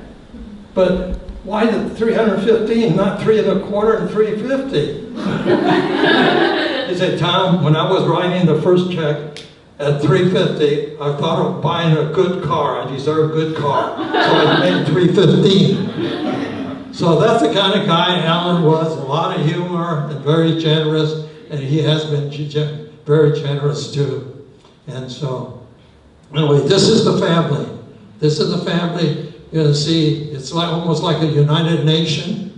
But why the 315, not 325 and 350? He said, "Tom, when I was writing the first check at 350, I thought of buying a good car. I deserve a good car. So I made 315. So that's the kind of guy Alan was, a lot of humor and very generous, and he has been very generous too. And so, anyway, this is the family. This is the family. You're going to see, it's like almost like a united nation.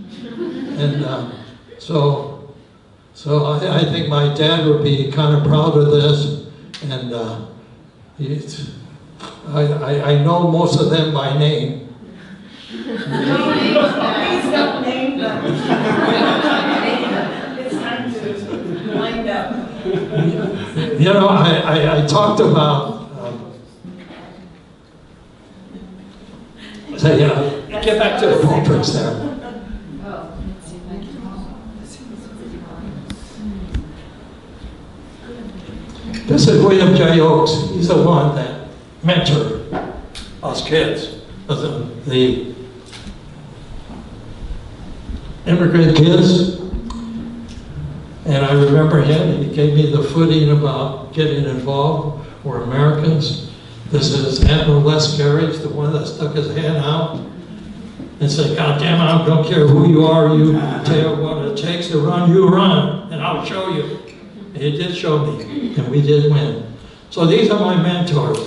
And so I think my dad would be kind of proud of this. And I know most of them by name. Please don't name them. It's time to wind up. You know, I talked about, get back to the portraits there. This is William J. Oakes. He's the one that mentored us kids, the immigrant kids. And I remember him, he gave me the footing about getting involved. We're Americans. This is Admiral Les Carriage, the one that stuck his hand out and said, God damn it, I don't care who you are, you tell what it takes to run, you run, and I'll show you. And he did show me, and we did win. So these are my mentors,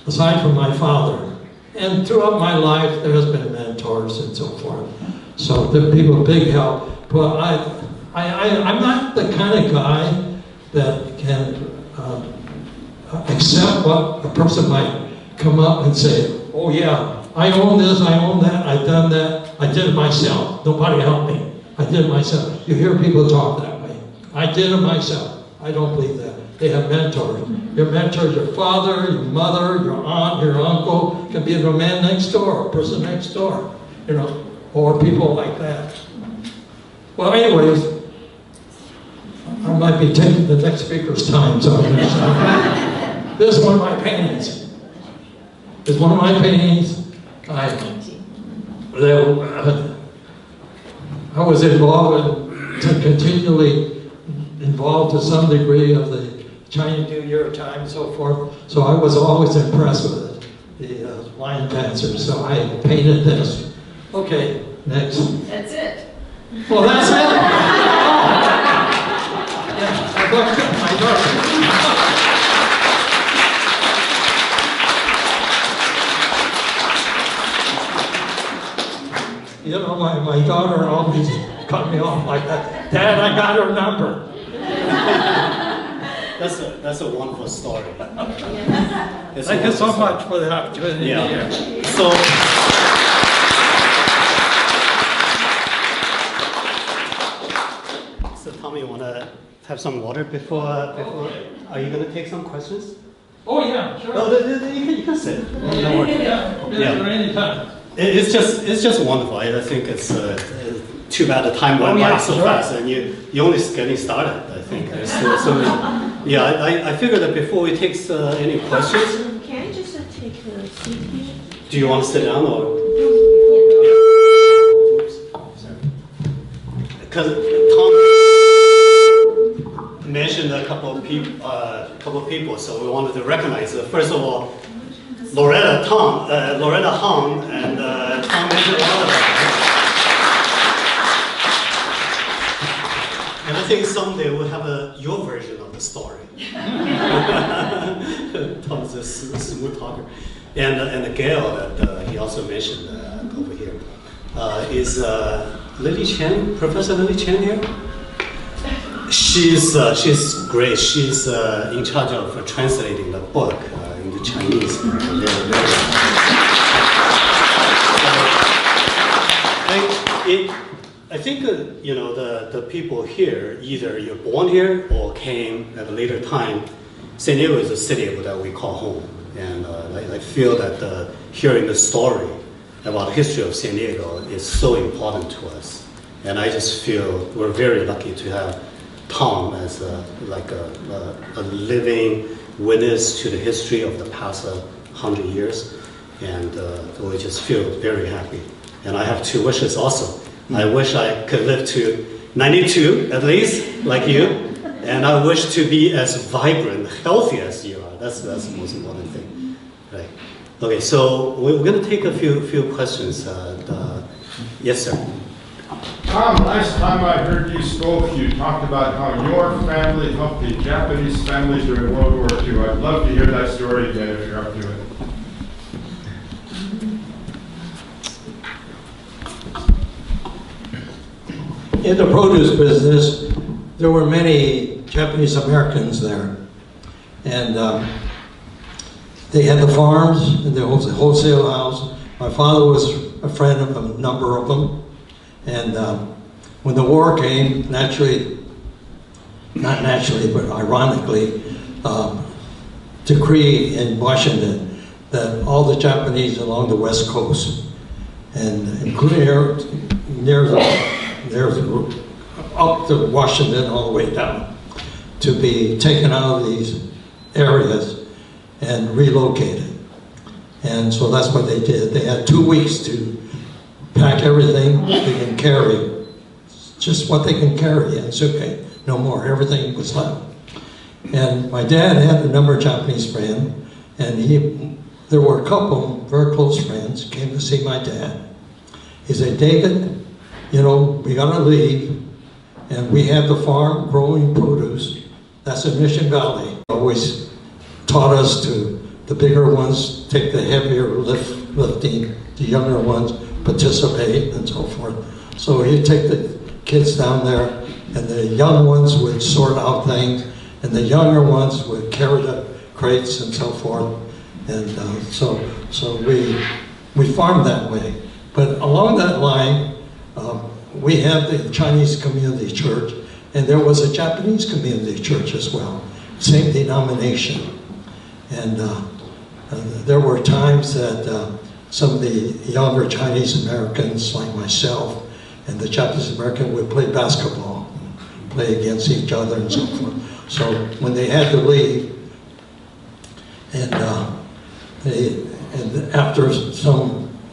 aside from my father. And throughout my life, there's been mentors and so forth. So they're people, big help. But I'm not the kind of guy that can accept what a person might come up and say, oh yeah, I own this, I own that, I've done that, I did it myself. Nobody helped me. I did it myself. You hear people talk that way. I did it myself. I don't believe that. They have mentors. Your mentor, your father, your mother, your aunt, your uncle, can be the man next door, a person next door, you know, or people like that. Well, anyways, I might be taking the next speaker's time, so I'm going to stop. This is one of my paintings. It's one of my paintings. I was involved continually involved to some degree of the Chinese New Year time and so forth. So I was always impressed with it, the lion dancers. So I painted this. Okay, next. That's it. Well, that's it. Yeah, I looked at my daughter. You know, my daughter always cut me off like that. Dad, I got her number. That's a wonderful story. Thank you so much for the opportunity Yeah. here. So Tommy, you want to have some water before? Are you going to take some questions? Oh yeah, sure. Oh, you can sit. Don't worry. Yeah, anytime. It's just wonderful. I think it's too bad the time went by so fast, and you're only getting started. I think there's still so many. Yeah, I figured that before we take any questions. Can I just take a seat here? Do you want to sit down or? Because Tom mentioned a couple of people, so we wanted to recognize. First of all, Loretta Hong, and Tom mentioned a lot of them. And I think someday we'll have your version of the story. Tom's a smooth talker. And Gail that he also mentioned over here. Is Lily Chen, Professor Lily Chen here? She's great. She's in charge of translating the book into Chinese. I think you know the people here, either you're born here or came at a later time. San Diego is a city that we call home, and I feel that hearing the story about the history of San Diego is so important to us. And I just feel we're very lucky to have Tom as a living witness to the history of the past 100 years. And we just feel very happy. And I have two wishes also. I wish I could live to 92 at least, like you. And I wish to be as vibrant, healthy as you are. That's the most important thing. Right. Okay, so we're going to take a few questions. Yes, sir. Tom, last time I heard you spoke, you talked about how your family helped the Japanese family during World War II. I'd love to hear that story again if you're up to it. In the produce business, there were many Japanese Americans there. And they had the farms and the wholesale house. My father was a friend of a number of them. And when the war came, naturally, not naturally, but ironically, decree in Washington that all the Japanese along the West Coast, and including near up to Washington all the way down, to be taken out of these areas and relocated. And so that's what they did. They had 2 weeks to pack everything they can carry, just what they can carry, and it's okay, no more, everything was left. And my dad had a number of Japanese friends, and there were a couple of very close friends came to see my dad. He said, David, you know, we gotta leave, and we have the farm growing produce. That's in Mission Valley. Always taught us to, the bigger ones take the heavier lifting, the younger ones participate and so forth. So he'd take the kids down there, and the young ones would sort out things, and the younger ones would carry the crates and so forth. And so we farmed that way. But along that line, we have the Chinese Community Church, and there was a Japanese Community Church as well, same denomination. And there were times that some of the younger Chinese Americans, like myself, and the Japanese American would play basketball, play against each other and so forth. So when they had to leave, and after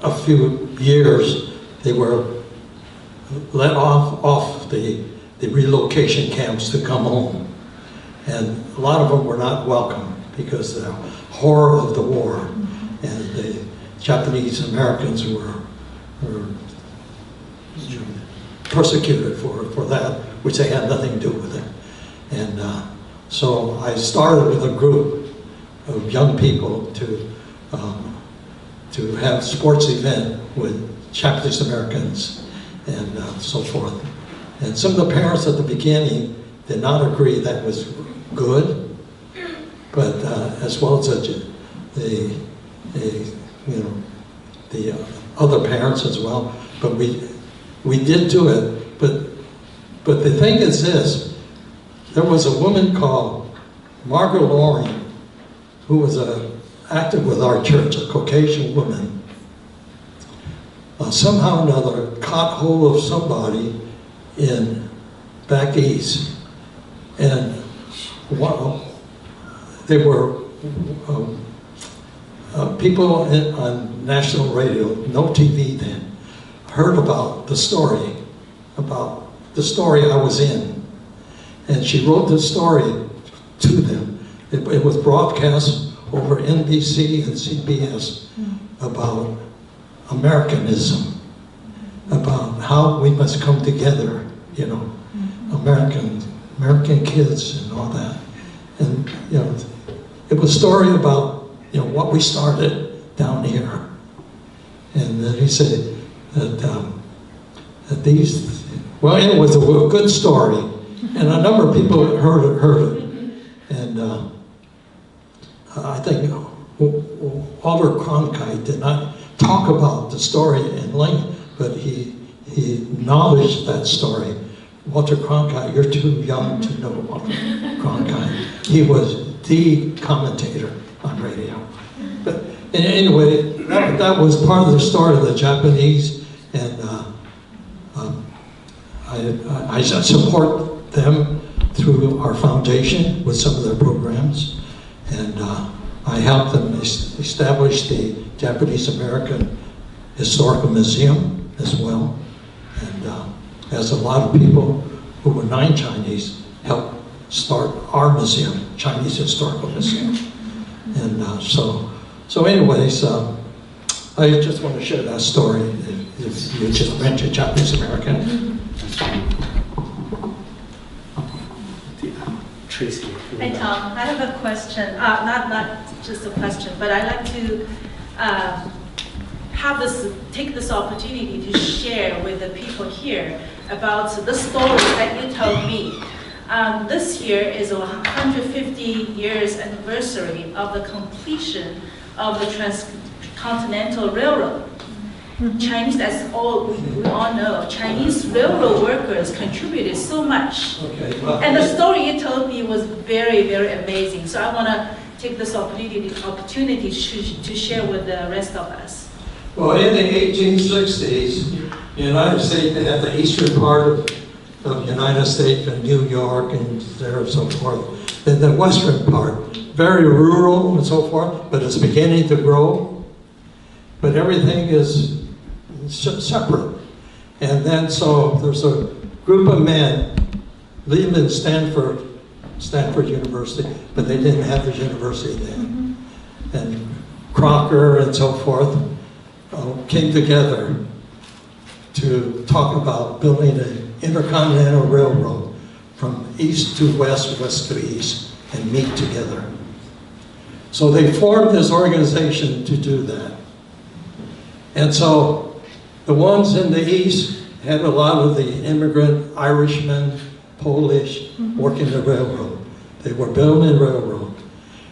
a few years, they were let off the relocation camps to come home. And a lot of them were not welcome because of the horror of the war. And the Japanese Americans were persecuted for that, which they had nothing to do with it. And so I started with a group of young people to have sports event with Japanese Americans and so forth. And some of the parents at the beginning did not agree that was good, but as well as the other parents as well. But we did do it. But the thing is this: there was a woman called Margaret Loring who was active with our church, a Caucasian woman. Somehow or another caught hold of somebody back east, and they were people on national radio, no TV then, heard about the story I was in, and she wrote the story to them. It was broadcast over NBC and CBS about Americanism, about how we must come together, you know, American kids and all that. And, you know, it was a story about, you know, what we started down here. And then he said that these, well, it was a good story, and a number of people heard it. And I think Walter Cronkite did not talk about the story in length, but he acknowledged that story. Walter Cronkite, you're too young to know Walter Cronkite. He was the commentator on radio. But anyway, that was part of the story of the Japanese, and I support them through our foundation with some of their programs, and I helped them establish the Japanese American Historical Museum as well, and as a lot of people who were non-Chinese helped start our museum, Chinese Historical Museum. And so anyways, I just want to share that story. If you just mentioned Japanese American. Tracy. Hi Tom, I have a question, not just a question, but I'd like to take this opportunity to share with the people here about the story that you told me This year is a 150 years anniversary of the completion of the Transcontinental Railroad. Chinese, as we all know, Chinese railroad workers contributed so much. Okay, well, And the story you told me was very, very amazing. So I want to take this opportunity to share with the rest of us. well, in the 1860s, the United States had the eastern part of the United States and New York and there and so forth. Then the western part, very rural and so forth, but it's beginning to grow. But everything is separate. And then so there's a group of men leaving Stanford University, but they didn't have the university then. And Crocker and so forth came together to talk about building an intercontinental railroad from east to west, west to east, and meet together. So they formed this organization to do that. And so the ones in the east had a lot of the immigrant Irishmen, Polish, working the railroad. They were building railroad.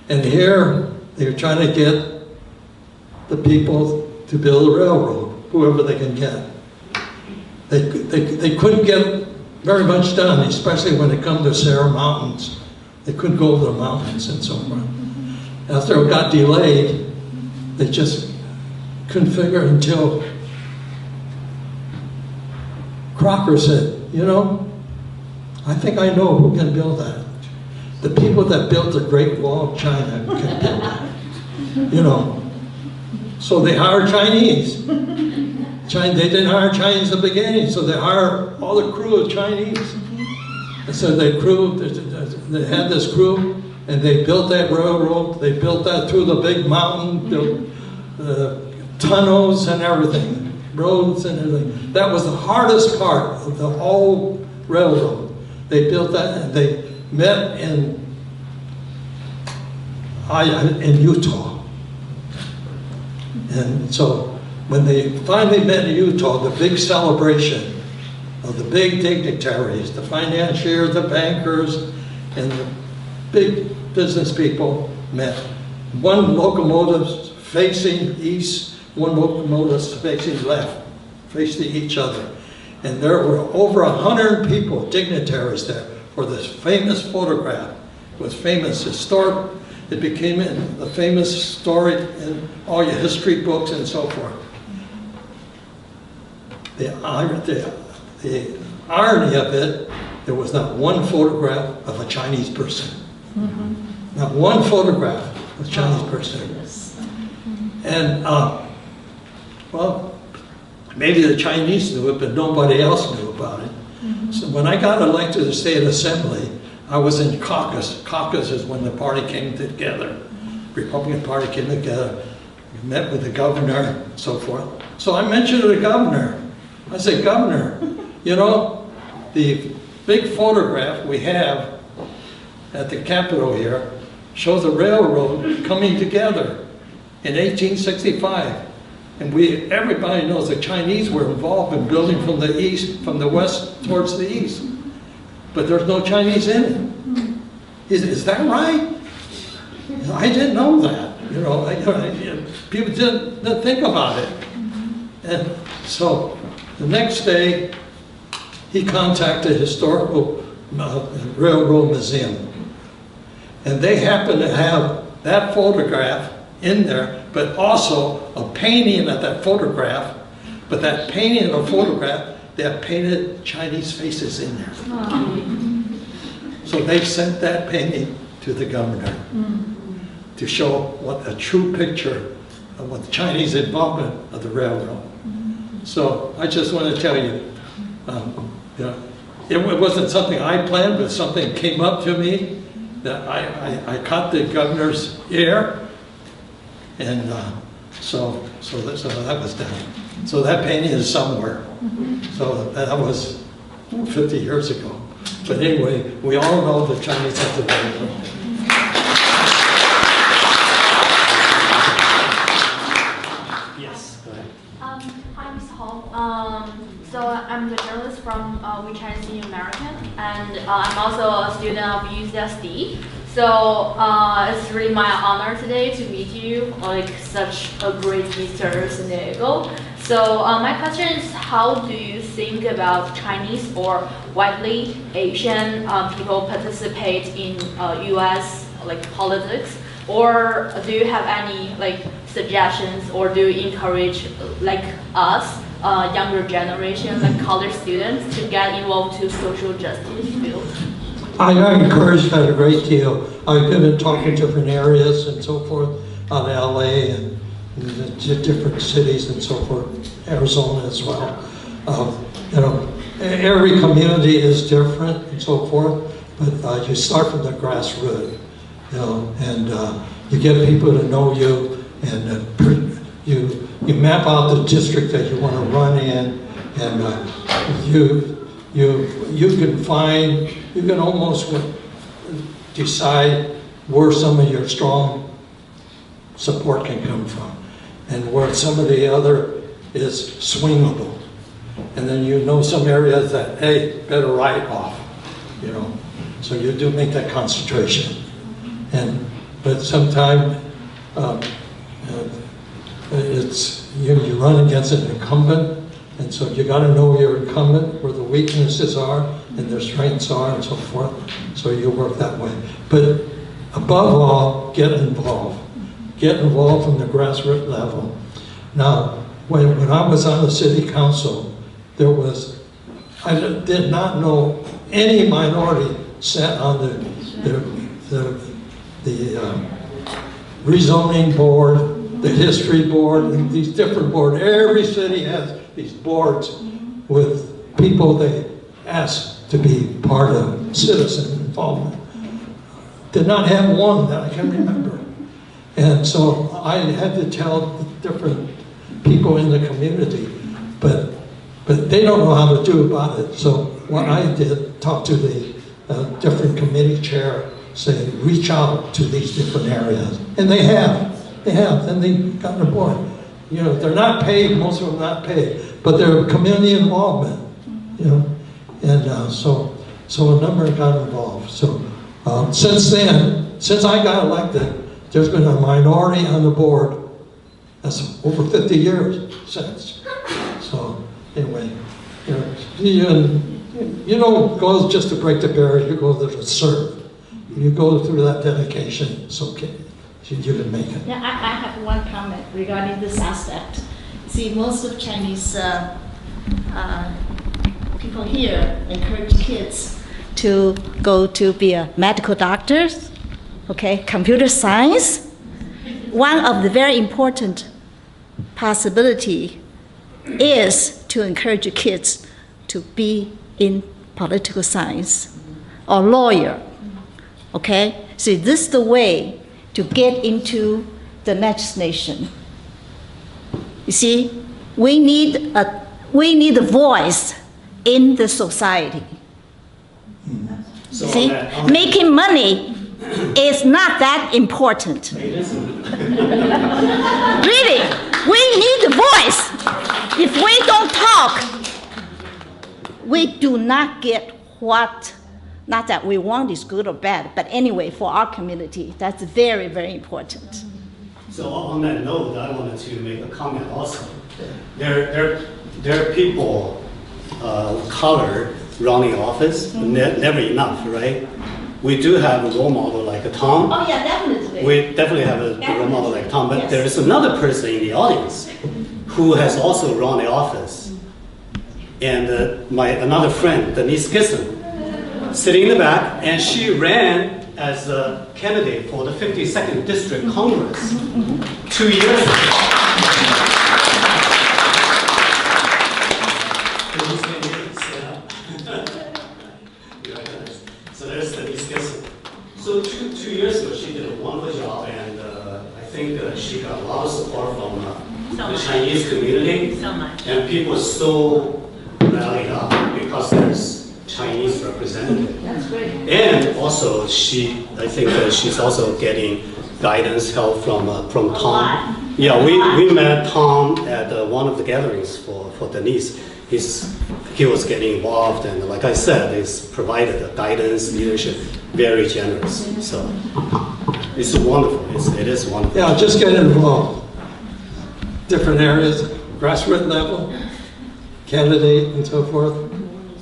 And here, they were trying to get the people to build a railroad, whoever they can get. They couldn't get very much done, especially when it comes to Sierra Mountains. They couldn't go over the mountains and so forth. After it got delayed, they just couldn't figure it until Crocker said, you know, I think I know who can build that. The people that built the Great Wall of China can build that. You know. So they hired Chinese. They didn't hire Chinese at the beginning, so they hired all the crew of Chinese. And so they had this crew, and they built that railroad. They built that through the big mountain, built tunnels and everything. Roads and everything. That was the hardest part of the whole railroad. They built that, and they met in Utah. And so when they finally met in Utah, the big celebration of the big dignitaries, the financiers, the bankers, and the big business people met. One locomotive facing east, one locomotive facing left, facing each other. And there were over 100 people, dignitaries there, for this famous photograph. It was famous, historic. It became a famous story in all your history books and so forth. The irony of it, there was not one photograph of a Chinese person. Not one photograph of a Chinese person. And, well, maybe the Chinese knew it, but nobody else knew about it. So when I got elected to the State Assembly, I was in caucus. Caucus is when the party came together. Republican Party came together. We met with the governor and so forth. So I mentioned to the governor. I said, Governor, you know, the big photograph we have at the Capitol here shows the railroad coming together in 1865. And everybody knows the Chinese were involved in building from the east, from the west towards the east. But there's no Chinese in it. Is that right? I didn't know that. You know, people didn't think about it. And so the next day, he contacted Historical Railroad Museum. And they happened to have that photograph in there, but also a painting of that photograph. But that painting of the photograph, they have painted Chinese faces in there. So they sent that painting to the governor to show what a true picture of what the Chinese involvement of the railroad. So I just want to tell you, you know, it wasn't something I planned, but something came up to me that I caught the governor's ear, and so that was done. So that painting is somewhere. So that was 50 years ago. But anyway, we all know the Chinese have the railroad. Yes, go ahead. Hi, Mr. Hall. So I'm the journalist from We Chinese in American. and I'm also a student of UCSD. So it's really my honor today to meet you, like such a great Mr. San Diego. So my question is, how do you think about Chinese or widely Asian people participate in U.S. like politics? Or do you have any like suggestions, or do you encourage like us, younger generation, like college students, to get involved to social justice field? I encourage that a great deal. I've been in talking different areas and so forth, out of LA and the different cities and so forth, Arizona as well. You know, every community is different and so forth, but you start from the grassroots, you know, and you get people to know you, and you map out the district that you want to run in, and you can almost decide where some of your strong support can come from, and where some of the other is swingable. And then you know some areas that, hey, better write off, you know. So you do make that concentration. But sometimes it's you run against an incumbent, and so you got to know your incumbent, where the weaknesses are and their strengths are and so forth. So you work that way. But above all, get involved. Get involved from the grassroots level. Now, when I was on the city council, I did not know any minority sat on the rezoning board, the history board, and these different boards. Every city has these boards with people they ask to be part of citizen involvement. Did not have one that I can remember. And so I had to tell different people in the community, but they don't know how to do about it. So what I did, talk to the different committee chair, say, reach out to these different areas. And they have, and they got on board. You know, they're not paid, most of them not paid, but they're community involvement, you know. And so a number got involved. So since then, since I got elected, there's been a minority on the board. That's over 50 years since. So anyway, you don't go just to break the barrier, you go there to serve. You go through that dedication, it's okay. You can make it. Yeah, I have one comment regarding this aspect. See, most of Chinese people here encourage kids to go to be a medical doctors, okay, computer science. One of the very important possibility is to encourage kids to be in political science or lawyer, okay? So this is the way to get into the legislation. You see, we need a voice in the society. So See, making money is not that important. It isn't. Really, we need a voice. If we don't talk, we do not get what, not that we want is good or bad, but anyway, for our community, that's very, very important. So on that note, I wanted to make a comment also. There are people of color running office, never enough, right? We do have a role model like a Tom. Oh yeah, definitely. We definitely have a role model like Tom, but Yes. there is another person in the audience who has also run the office. And another friend, Denise Gisson, sitting in the back, and she ran as a candidate for the 52nd District Congress 2 years ago. So there's Denise Gisson. So two years ago, she did a wonderful job, and I think she got a lot of support from the Chinese community. So much. And people still rallied up because there's Chinese representative. That's great. And also, I think she's also getting guidance, help from Tom. lot. Yeah, we met Tom at one of the gatherings for Denise. he was getting involved, and like I said, he's provided the guidance, leadership, very generous. So it's wonderful. It is wonderful. Yeah, just get involved. Different areas, grassroots level, candidate, and so forth.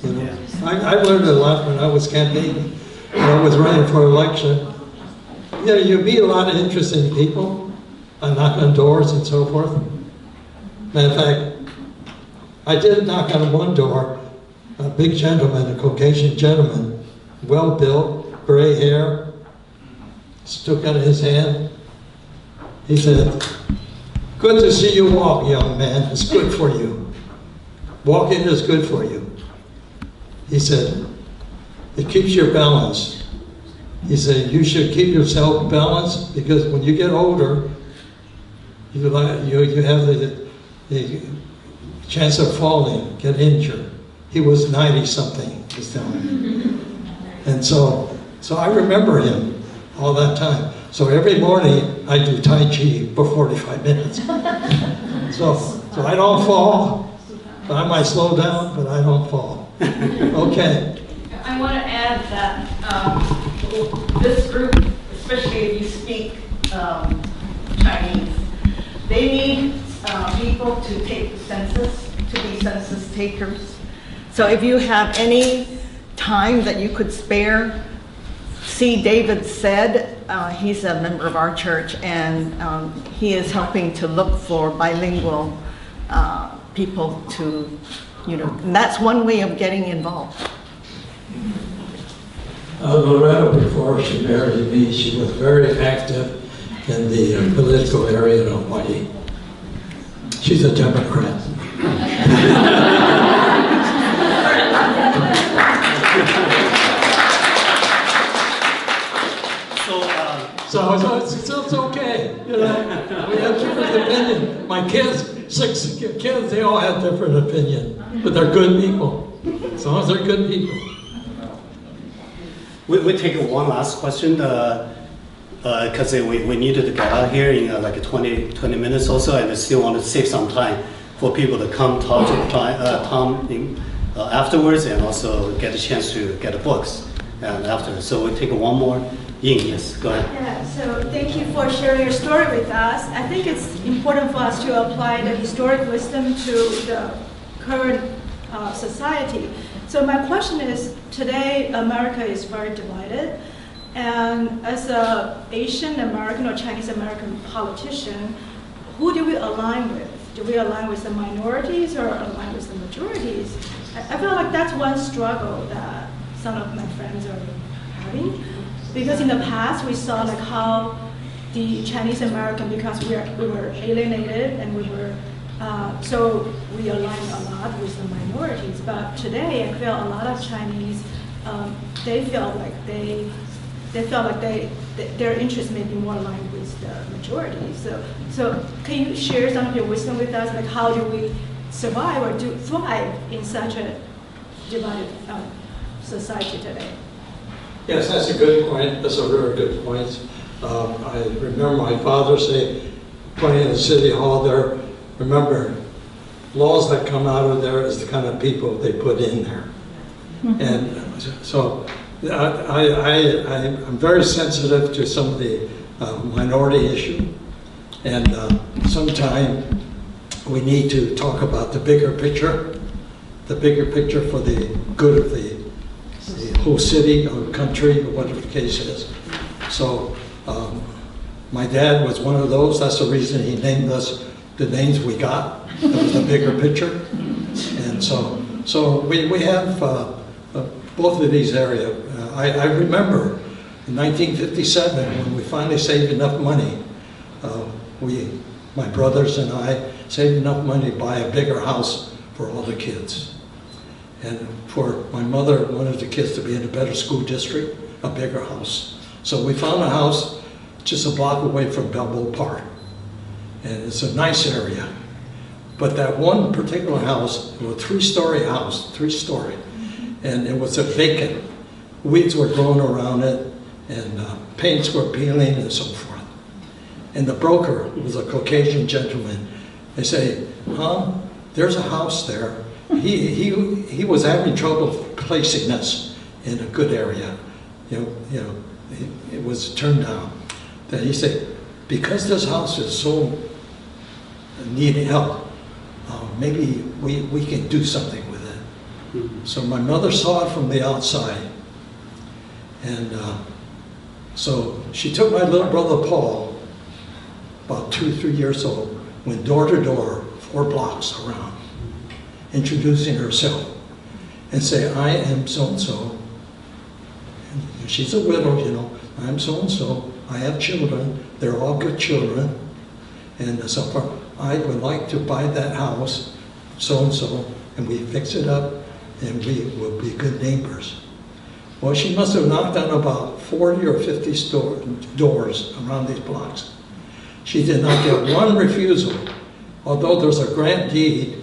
You know, I learned a lot when I was campaigning, when I was running for election. You know, you meet a lot of interesting people. I knock on doors and so forth. Matter of fact, I did knock on one door. A big gentleman, a Caucasian gentleman, well-built, gray hair, stuck out his hand. He said, "Good to see you walk, young man. It's good for you. Walking is good for you." He said, "It keeps your balance." He said, "You should keep yourself balanced because when you get older, you have the chance of falling, get injured." He was 90-something, he's telling me. And so I remember him all that time. So every morning I do Tai Chi for 45 minutes. So I don't fall. I might slow down, but I don't fall. Okay. I want to add that this group, especially if you speak Chinese, they need people to take the census, to be census takers. So if you have any time that you could spare, see, David said, he's a member of our church, and he is helping to look for bilingual people to, you know, and that's one way of getting involved. Loretta, before she married me, she was very active in the political area in Hawaii. She's a Democrat. So it's okay, you know. We have different opinion. My kids, 6 kids, they all have different opinion, but they're good people. As long as they're good people. We take one last question because we needed to get out here in like 20 minutes or so, and I still want to save some time for people to come talk to Tom afterwards, and also get a chance to get the books after. So we take one more. Ying, yes, go ahead. Yeah, so thank you for sharing your story with us. I think it's important for us to apply the historic wisdom to the current society. So my question is, today America is very divided, and as an Asian American or Chinese American politician, who do we align with? Do we align with the minorities or align with the majorities? I feel like that's one struggle that some of my friends are having. Because in the past, we saw like how the Chinese American, because we were alienated and we were, so we aligned a lot with the minorities. But today, I feel a lot of Chinese, they felt like their interests may be more aligned with the majority. So can you share some of your wisdom with us? Like how do we survive or thrive in such a divided society today? Yes, that's a good point. That's a very good point. I remember my father say, playing in the city hall there, remember, laws that come out of there is the kind of people they put in there. And so I'm very sensitive to some of the minority issue. And sometime we need to talk about the bigger picture for the good of the whole city or country or whatever the case is. So my dad was one of those. That's the reason he named us the names we got. It was the bigger picture. And so we have both of these areas. I remember in 1957 when we finally saved enough money, my brothers and I saved enough money to buy a bigger house for all the kids. And for my mother wanted the kids to be in a better school district, a bigger house. So we found a house just a block away from Balboa Park. And it's a nice area. But that one particular house, it was a three-story house, three-story. And it was a vacant. Weeds were growing around it, and paints were peeling and so forth. And the broker was a Caucasian gentleman. They say, there's a house there. he was having trouble placing us in a good area. It was turned down. Then he said, because this house is so needing help, maybe we can do something with it. So my mother saw it from the outside. And so she took my little brother Paul, about 2-3 years old, went door to door, 4 blocks around, introducing herself and say, I am so-and-so. And she's a widow, you know. I'm so-and-so. I have children. They're all good children. And so far, I would like to buy that house, so-and-so, and we fix it up, and we will be good neighbors. Well, she must have knocked on about 40 or 50 doors around these blocks. She did not get one refusal, although there's a grant deed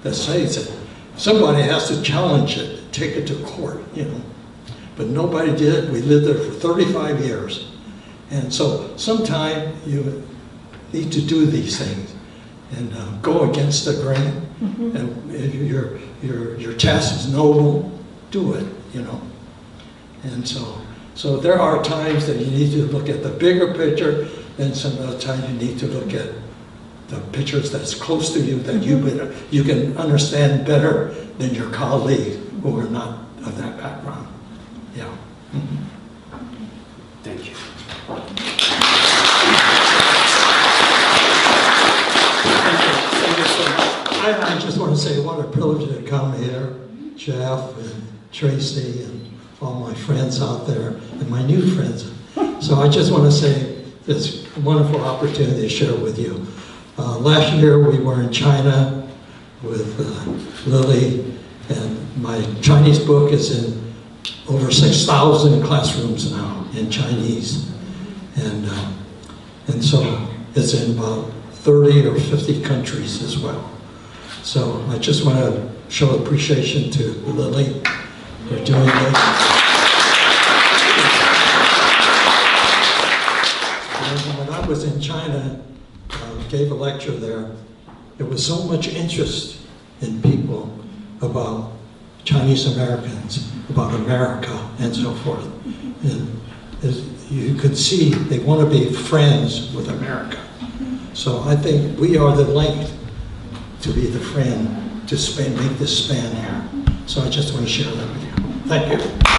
that says it. Somebody has to challenge it, take it to court, you know. But nobody did. We lived there for 35 years. And so sometime you need to do these things and go against the grain. Mm-hmm. And if your task is noble, do it, you know. And so there are times that you need to look at the bigger picture, and some other times you need to look at the pictures that's close to you that you can understand better than your colleagues who are not of that background. Yeah. Mm-hmm. Thank you. Thank you so much. I just want to say what a privilege to come here, Jeff and Tracy and all my friends out there and my new friends. So I just want to say this wonderful opportunity to share with you. Last year we were in China with Lily, and my Chinese book is in over 6,000 classrooms now in Chinese. And so it's in about 30 or 50 countries as well. So I just want to show appreciation to Lily for doing this. And when I was in China, gave a lecture there, there was so much interest in people about Chinese Americans, about America, and so forth. And as you could see, they want to be friends with America. So I think we are the link to be the friend to make this span here. So I just want to share that with you. Thank you.